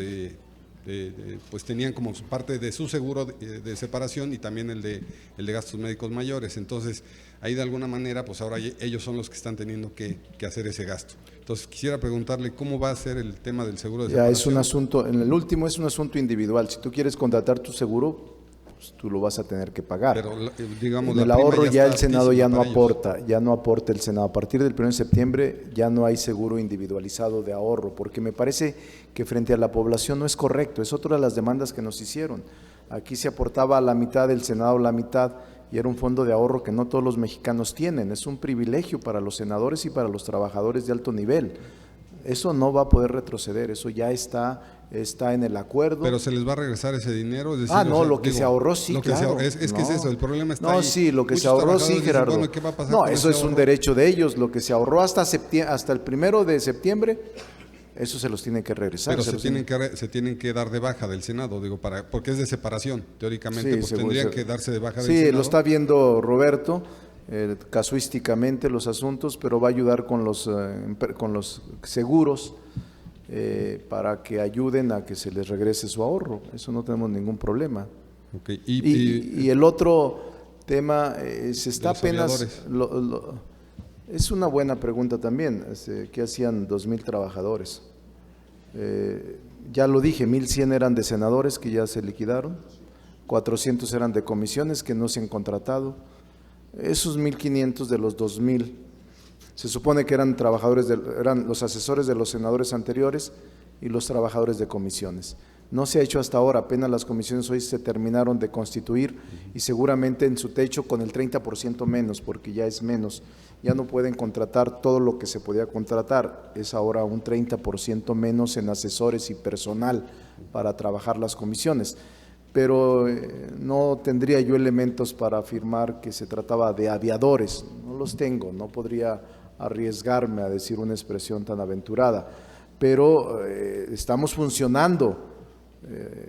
pues tenían como parte de su seguro de separación, y también el de gastos médicos mayores. Entonces, ahí de alguna manera, pues ahora ellos son los que están teniendo que hacer ese gasto. Entonces, quisiera preguntarle cómo va a ser el tema del seguro de separación. Ya es un asunto, en el último es un asunto individual. Si tú quieres contratar tu seguro, pues tú lo vas a tener que pagar. Pero, digamos, en el ahorro ya el Senado ya no aporta el Senado. A partir del 1 de septiembre ya no hay seguro individualizado de ahorro, porque me parece que frente a la población no es correcto. Es otra de las demandas que nos hicieron. Aquí se aportaba a la mitad, del Senado la mitad, y era un fondo de ahorro que no todos los mexicanos tienen. Es un privilegio para los senadores y para los trabajadores de alto nivel. Eso no va a poder retroceder, eso ya está en el acuerdo. ¿Pero se les va a regresar ese dinero? Es decir, lo que se ahorró sí, claro. Es que es eso, el problema está ahí. No, sí, lo que se ahorró sí, Gerardo. Bueno, ¿qué va a pasar no, con eso ese es un ahorro? derecho de ellos. Lo que se ahorró hasta el 1 de septiembre, eso se los tiene que regresar. Pero se tienen que dar de baja del Senado, digo, porque es de separación, teóricamente, Sí, pues seguro, tendrían seguro. que darse de baja del Senado. Sí, lo está viendo Roberto, casuísticamente los asuntos, pero va a ayudar con los seguros para que ayuden a que se les regrese su ahorro. Eso no tenemos ningún problema. Okay. Y el otro tema se está los apenas... es una buena pregunta también. ¿Qué hacían 2,000 trabajadores? Ya lo dije, 1,100 eran de senadores que ya se liquidaron, 400 eran de comisiones que no se han contratado. Esos 1,500 de los 2,000 se supone que eran eran los asesores de los senadores anteriores y los trabajadores de comisiones. No se ha hecho hasta ahora, apenas las comisiones hoy se terminaron de constituir y seguramente en su techo con el 30% menos, porque ya es menos. Ya no pueden contratar todo lo que se podía contratar, es ahora un 30% menos en asesores y personal para trabajar las comisiones. Pero no tendría yo elementos para afirmar que se trataba de aviadores, no los tengo, no podría arriesgarme a decir una expresión tan aventurada, pero estamos funcionando,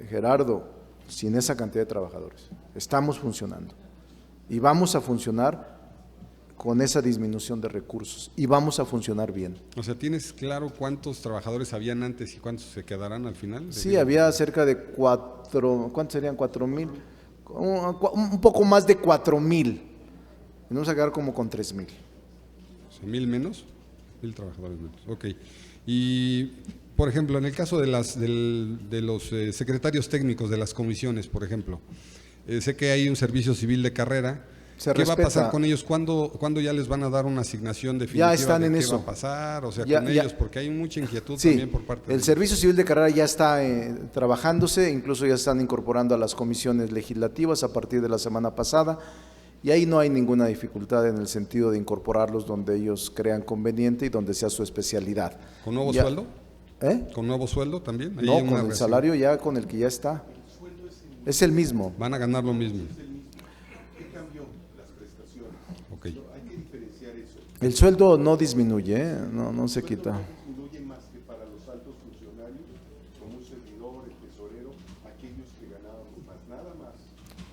Gerardo, sin esa cantidad de trabajadores, estamos funcionando y vamos a funcionar con esa disminución de recursos y vamos a funcionar bien. O sea, ¿tienes claro cuántos trabajadores habían antes y cuántos se quedarán al final? Sí, había cerca de 4, ¿cuántos serían? 4,000, un poco más de 4,000, vamos a quedar como con 3,000. O sea, 1,000 menos, 1,000 trabajadores menos, ok. Y, por ejemplo, en el caso de los secretarios técnicos de las comisiones, por ejemplo, sé que hay un servicio civil de carrera. ¿Qué va a pasar con ellos? ¿Cuándo ya les van a dar una asignación definitiva? Ya están en qué eso. va a pasar? O sea, con ellos, porque hay mucha inquietud sí, también por parte de el Servicio Civil de Carrera ya está trabajándose, incluso ya están incorporando a las comisiones legislativas a partir de la semana pasada, y ahí no hay ninguna dificultad en el sentido de incorporarlos donde ellos crean conveniente y donde sea su especialidad. ¿Con nuevo sueldo? ¿Con nuevo sueldo también? No, con el salario ya con el que ya está. Es el mismo. Van a ganar lo mismo. Okay. Hay que diferenciar eso. El sueldo no disminuye, no se quita. No disminuye más que para los altos funcionarios, como un servidor, el tesorero, aquellos que ganábamos más, nada más.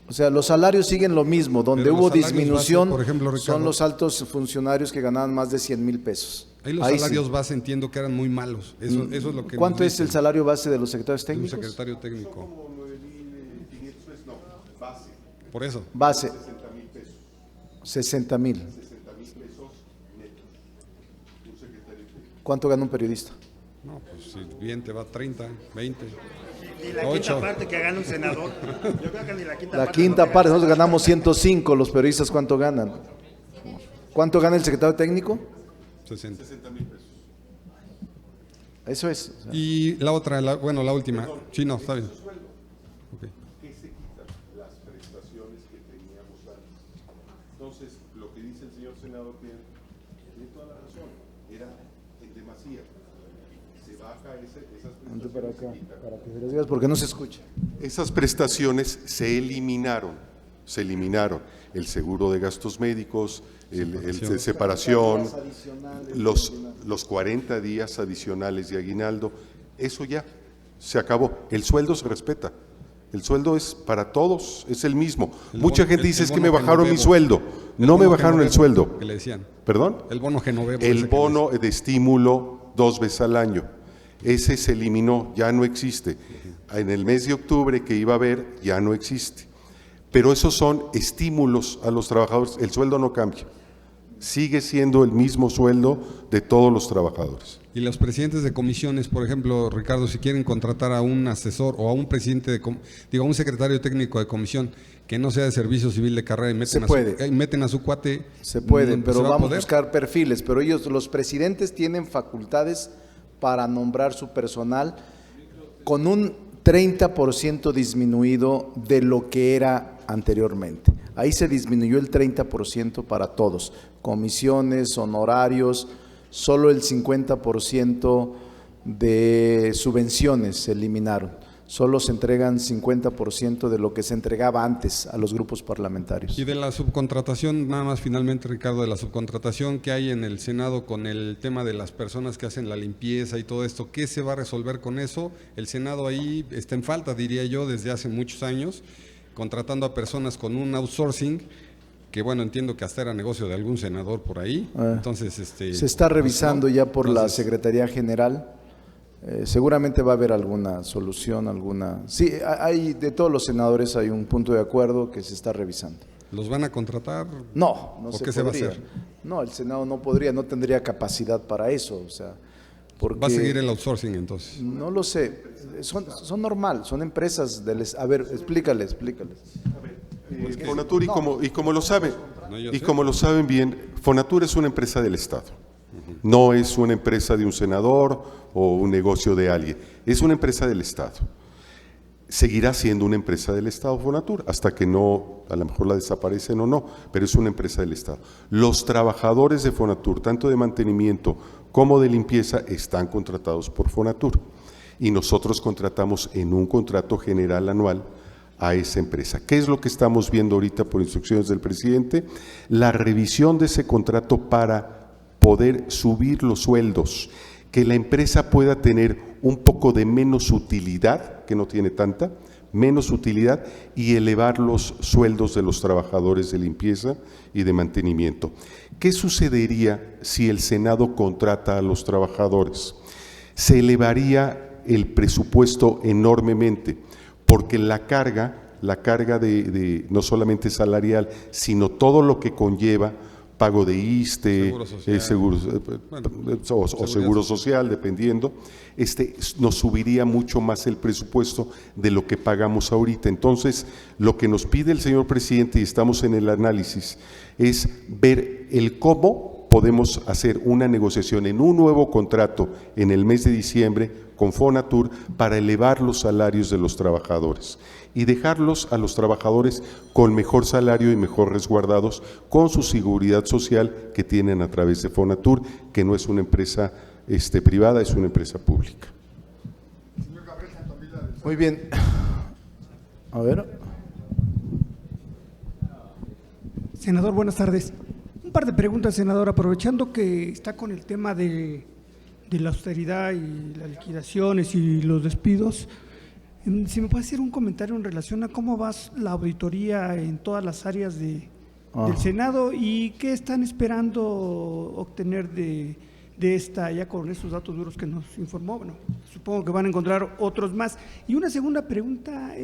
O sea, los salarios siguen lo mismo, donde hubo disminución base, por ejemplo, Ricardo, son los altos funcionarios que ganaban más de 100,000 pesos. Ahí los salarios base entiendo que eran muy malos, eso es lo que. ¿Cuánto es el salario base de los secretarios técnicos? Un secretario técnico. Son como 9,500 pesos, no, base. Por eso. Base. 60,000 pesos. 60,000. 60,000 pesos netos. Un secretario técnico. ¿Cuánto gana un periodista? No, pues si bien te va 30, 20. Ni la 8. quinta parte que gana un senador. Yo creo que ni la quinta La parte. quinta parte, nosotros ganamos 105, los periodistas ¿cuánto ganan? ¿Cuánto gana el secretario técnico? 60,000 pesos. Eso es. O sea. Y la otra, la última. Perdón, sí, no, está bien. Okay. ¿Qué se quitan? Las prestaciones que teníamos antes. Entonces, lo que dice el señor senador tiene toda la razón. Era en demasía. Se baja esas prestaciones. Para acá, para que se les digas porque no se escucha. Esas prestaciones se eliminaron. El seguro de gastos médicos, el de separación, los 40 días adicionales de aguinaldo, eso ya se acabó. El sueldo se respeta. El sueldo es para todos, es el mismo. Mucha gente dice es que me bajaron mi sueldo. No me bajaron el sueldo. ¿Qué le decían? ¿Perdón? El bono Genovevo. El bono de estímulo 2 veces al año. Ese se eliminó, ya no existe. En el mes de octubre que iba a haber, ya no existe. Pero esos son estímulos a los trabajadores. El sueldo no cambia. Sigue siendo el mismo sueldo de todos los trabajadores. Y los presidentes de comisiones, por ejemplo, Ricardo, si quieren contratar a un asesor o a un presidente a un secretario técnico de comisión que no sea de servicio civil de carrera y meten a su cuate. Se puede, pero vamos a buscar perfiles. Pero ellos, los presidentes, tienen facultades para nombrar su personal con un 30% disminuido de lo que era anteriormente. Ahí se disminuyó el 30% para todos, comisiones, honorarios, solo el 50% de subvenciones se eliminaron, solo se entregan 50% de lo que se entregaba antes a los grupos parlamentarios. Y de la subcontratación, nada más finalmente, Ricardo, de la subcontratación que hay en el Senado con el tema de las personas que hacen la limpieza y todo esto, ¿qué se va a resolver con eso? El Senado ahí está en falta, diría yo, desde hace muchos años, contratando a personas con un outsourcing, que bueno, entiendo que hasta era negocio de algún senador por ahí. Entonces, se está revisando ya por la Secretaría General. Seguramente va a haber alguna solución, sí, hay de todos los senadores hay un punto de acuerdo que se está revisando. ¿Los van a contratar? No se podría. va a hacer? No, el Senado no podría, no tendría capacidad para eso, o sea, Porque ¿Va a seguir el outsourcing entonces? no lo sé, son normal, son empresas a ver, explícales. Fonatur, y como lo saben, No, yo y sé. como lo saben bien, Fonatur es una empresa del Estado. No es una empresa de un senador o un negocio de alguien. Es una empresa del Estado. Seguirá siendo una empresa del Estado Fonatur, hasta que no, a lo mejor la desaparecen o no, pero es una empresa del Estado. Los trabajadores de Fonatur, tanto de mantenimiento como de limpieza, están contratados por Fonatur. Y nosotros contratamos en un contrato general anual a esa empresa. ¿Qué es lo que estamos viendo ahorita por instrucciones del presidente? La revisión de ese contrato para poder subir los sueldos, que la empresa pueda tener un poco de menos utilidad, que no tiene tanta, menos utilidad, y elevar los sueldos de los trabajadores de limpieza y de mantenimiento. ¿Qué sucedería si el Senado contrata a los trabajadores? Se elevaría el presupuesto enormemente, porque la carga de no solamente salarial, sino todo lo que conlleva pago de ISSSTE, seguro social, dependiendo, nos subiría mucho más el presupuesto de lo que pagamos ahorita. Entonces, lo que nos pide el señor presidente, y estamos en el análisis, es ver el cómo podemos hacer una negociación en un nuevo contrato en el mes de diciembre con Fonatur para elevar los salarios de los trabajadores y dejarlos a los trabajadores con mejor salario y mejor resguardados con su seguridad social que tienen a través de Fonatur, que no es una empresa privada, es una empresa pública. Muy bien. A ver. Senador, buenas tardes. Un par de preguntas, senador, aprovechando que está con el tema de la austeridad y las liquidaciones y los despidos. Si me puede hacer un comentario en relación a cómo va la auditoría en todas las áreas del Senado y qué están esperando obtener de esta, ya con esos datos duros que nos informó. Bueno, supongo que van a encontrar otros más. Y una segunda pregunta,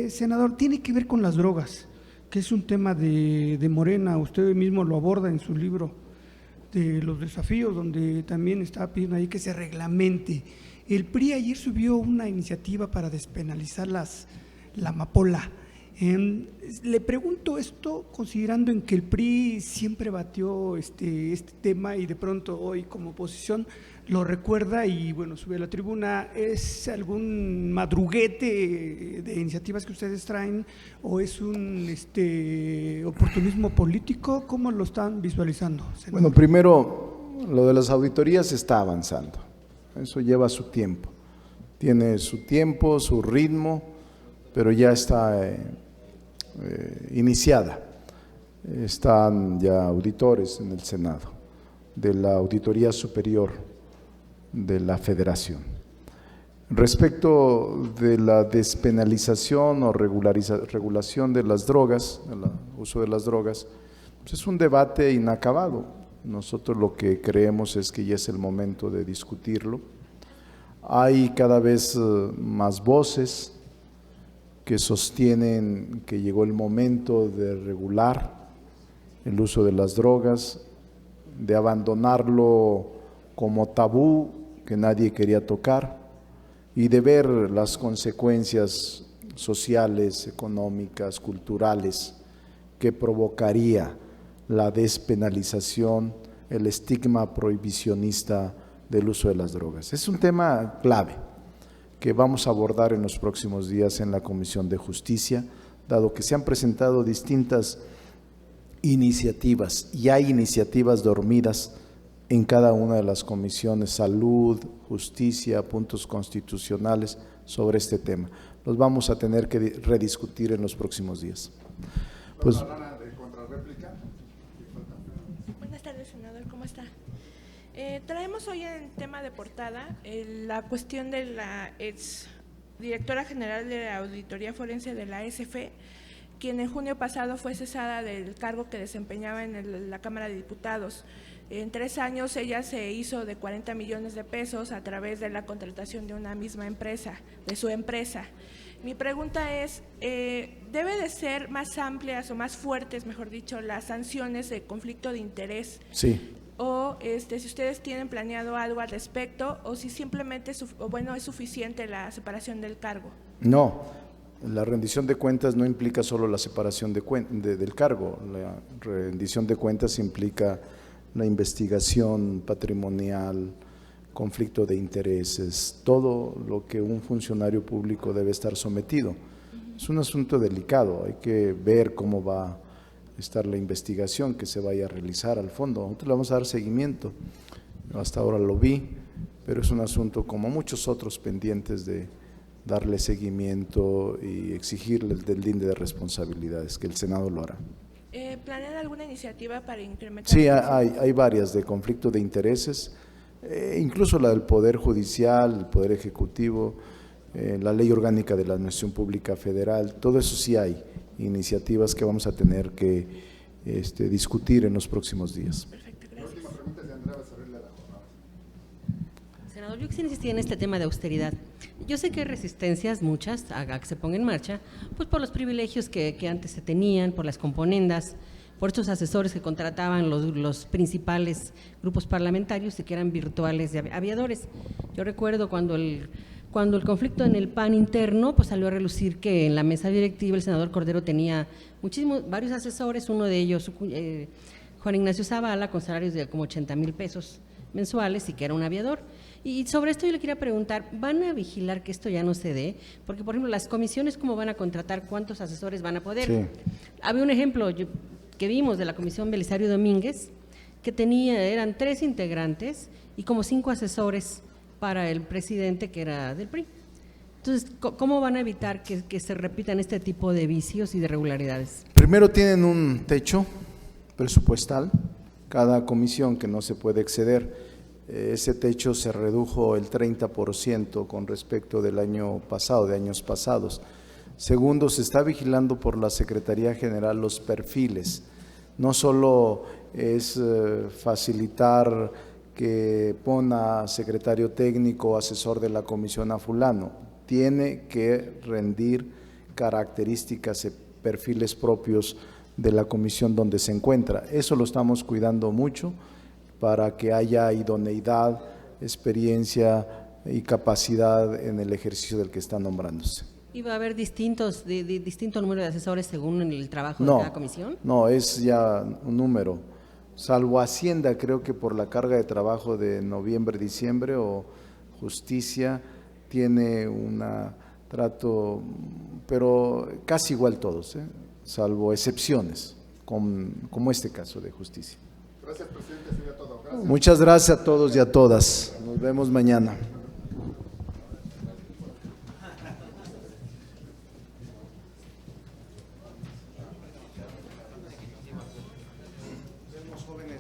senador, tiene que ver con las drogas, que es un tema de Morena. Usted mismo lo aborda en su libro de los desafíos, donde también estaba pidiendo ahí que se reglamente. El PRI ayer subió una iniciativa para despenalizar la amapola. Le pregunto esto considerando en que el PRI siempre batió este tema y de pronto hoy como oposición lo recuerda y bueno, sube a la tribuna. ¿Es algún madruguete de iniciativas que ustedes traen o es un oportunismo político? ¿Cómo lo están visualizando, senador? Bueno, primero, lo de las auditorías está avanzando. Eso lleva su tiempo. Tiene su tiempo, su ritmo, pero ya está iniciada. Están ya auditores en el Senado de la Auditoría Superior de la Federación. Respecto de la despenalización o regulación de las drogas, el uso de las drogas, pues es un debate inacabado. Nosotros lo que creemos es que ya es el momento de discutirlo. Hay cada vez más voces que sostienen que llegó el momento de regular el uso de las drogas, de abandonarlo como tabú que nadie quería tocar y de ver las consecuencias sociales, económicas, culturales que provocaría la despenalización, el estigma prohibicionista del uso de las drogas. Es un tema clave que vamos a abordar en los próximos días en la Comisión de Justicia, dado que se han presentado distintas iniciativas y hay iniciativas dormidas en cada una de las comisiones, salud, justicia, puntos constitucionales sobre este tema. Los vamos a tener que rediscutir en los próximos días. Pues, buenas tardes, senador, ¿cómo está? Traemos hoy en tema de portada la cuestión de la ex directora general de la Auditoría Forense de la ASF, quien en junio pasado fue cesada del cargo que desempeñaba en la Cámara de Diputados. En 3 años ella se hizo de 40 millones de pesos a través de la contratación de una misma empresa, de su empresa. Mi pregunta es, ¿debe de ser más amplias o más fuertes, mejor dicho, las sanciones de conflicto de interés? Sí. o si ustedes tienen planeado algo al respecto, o si simplemente es suficiente la separación del cargo. No, la rendición de cuentas no implica solo la separación del cargo. La rendición de cuentas implica la investigación patrimonial, conflicto de intereses, todo lo que un funcionario público debe estar sometido. Es un asunto delicado, hay que ver cómo va a estar la investigación que se vaya a realizar al fondo. Nosotros le vamos a dar seguimiento, hasta ahora lo vi, pero es un asunto como muchos otros pendientes de darle seguimiento y exigirle el deslinde de responsabilidades, que el Senado lo hará. ¿Planean alguna iniciativa para incrementar? Sí, hay varias de conflicto de intereses, incluso la del Poder Judicial, el Poder Ejecutivo, la Ley Orgánica de la Administración Pública Federal, todo eso sí hay iniciativas que vamos a tener que discutir en los próximos días. Perfecto, gracias. La última pregunta es de Andrea Becerril. Senador, yo quisiera insistir en este tema de austeridad. Yo sé que hay resistencias, muchas, a que se ponga en marcha, pues por los privilegios que antes se tenían, por las componendas, por estos asesores que contrataban los principales grupos parlamentarios y que eran virtuales de aviadores. Yo recuerdo cuando el conflicto en el PAN interno, pues salió a relucir que en la mesa directiva el senador Cordero tenía varios asesores, uno de ellos, Juan Ignacio Zavala, con salarios de como 80,000 pesos mensuales y que era un aviador. Y sobre esto yo le quería preguntar, ¿van a vigilar que esto ya no se dé? Porque, por ejemplo, las comisiones, ¿cómo van a contratar? ¿Cuántos asesores van a poder? Sí. Había un ejemplo que vimos de la Comisión Belisario Domínguez, que eran 3 integrantes y como 5 asesores para el presidente, que era del PRI. Entonces, ¿cómo van a evitar que se repitan este tipo de vicios y de irregularidades? Primero tienen un techo presupuestal, cada comisión que no se puede exceder. Ese techo se redujo el 30% con respecto del año pasado, de años pasados. Segundo, se está vigilando por la Secretaría General los perfiles. No solo es facilitar que ponga secretario técnico o asesor de la comisión a fulano, tiene que rendir características y perfiles propios de la comisión donde se encuentra. Eso lo estamos cuidando mucho para que haya idoneidad, experiencia y capacidad en el ejercicio del que está nombrándose. ¿Y va a haber distinto número de asesores según el trabajo de cada comisión? No, es ya un número. Salvo Hacienda, creo que por la carga de trabajo de noviembre, diciembre, o Justicia tiene un trato, pero casi igual todos, salvo excepciones, como este caso de Justicia. Gracias, presidente. Sería todo. Gracias. Muchas gracias a todos y a todas. Nos vemos mañana.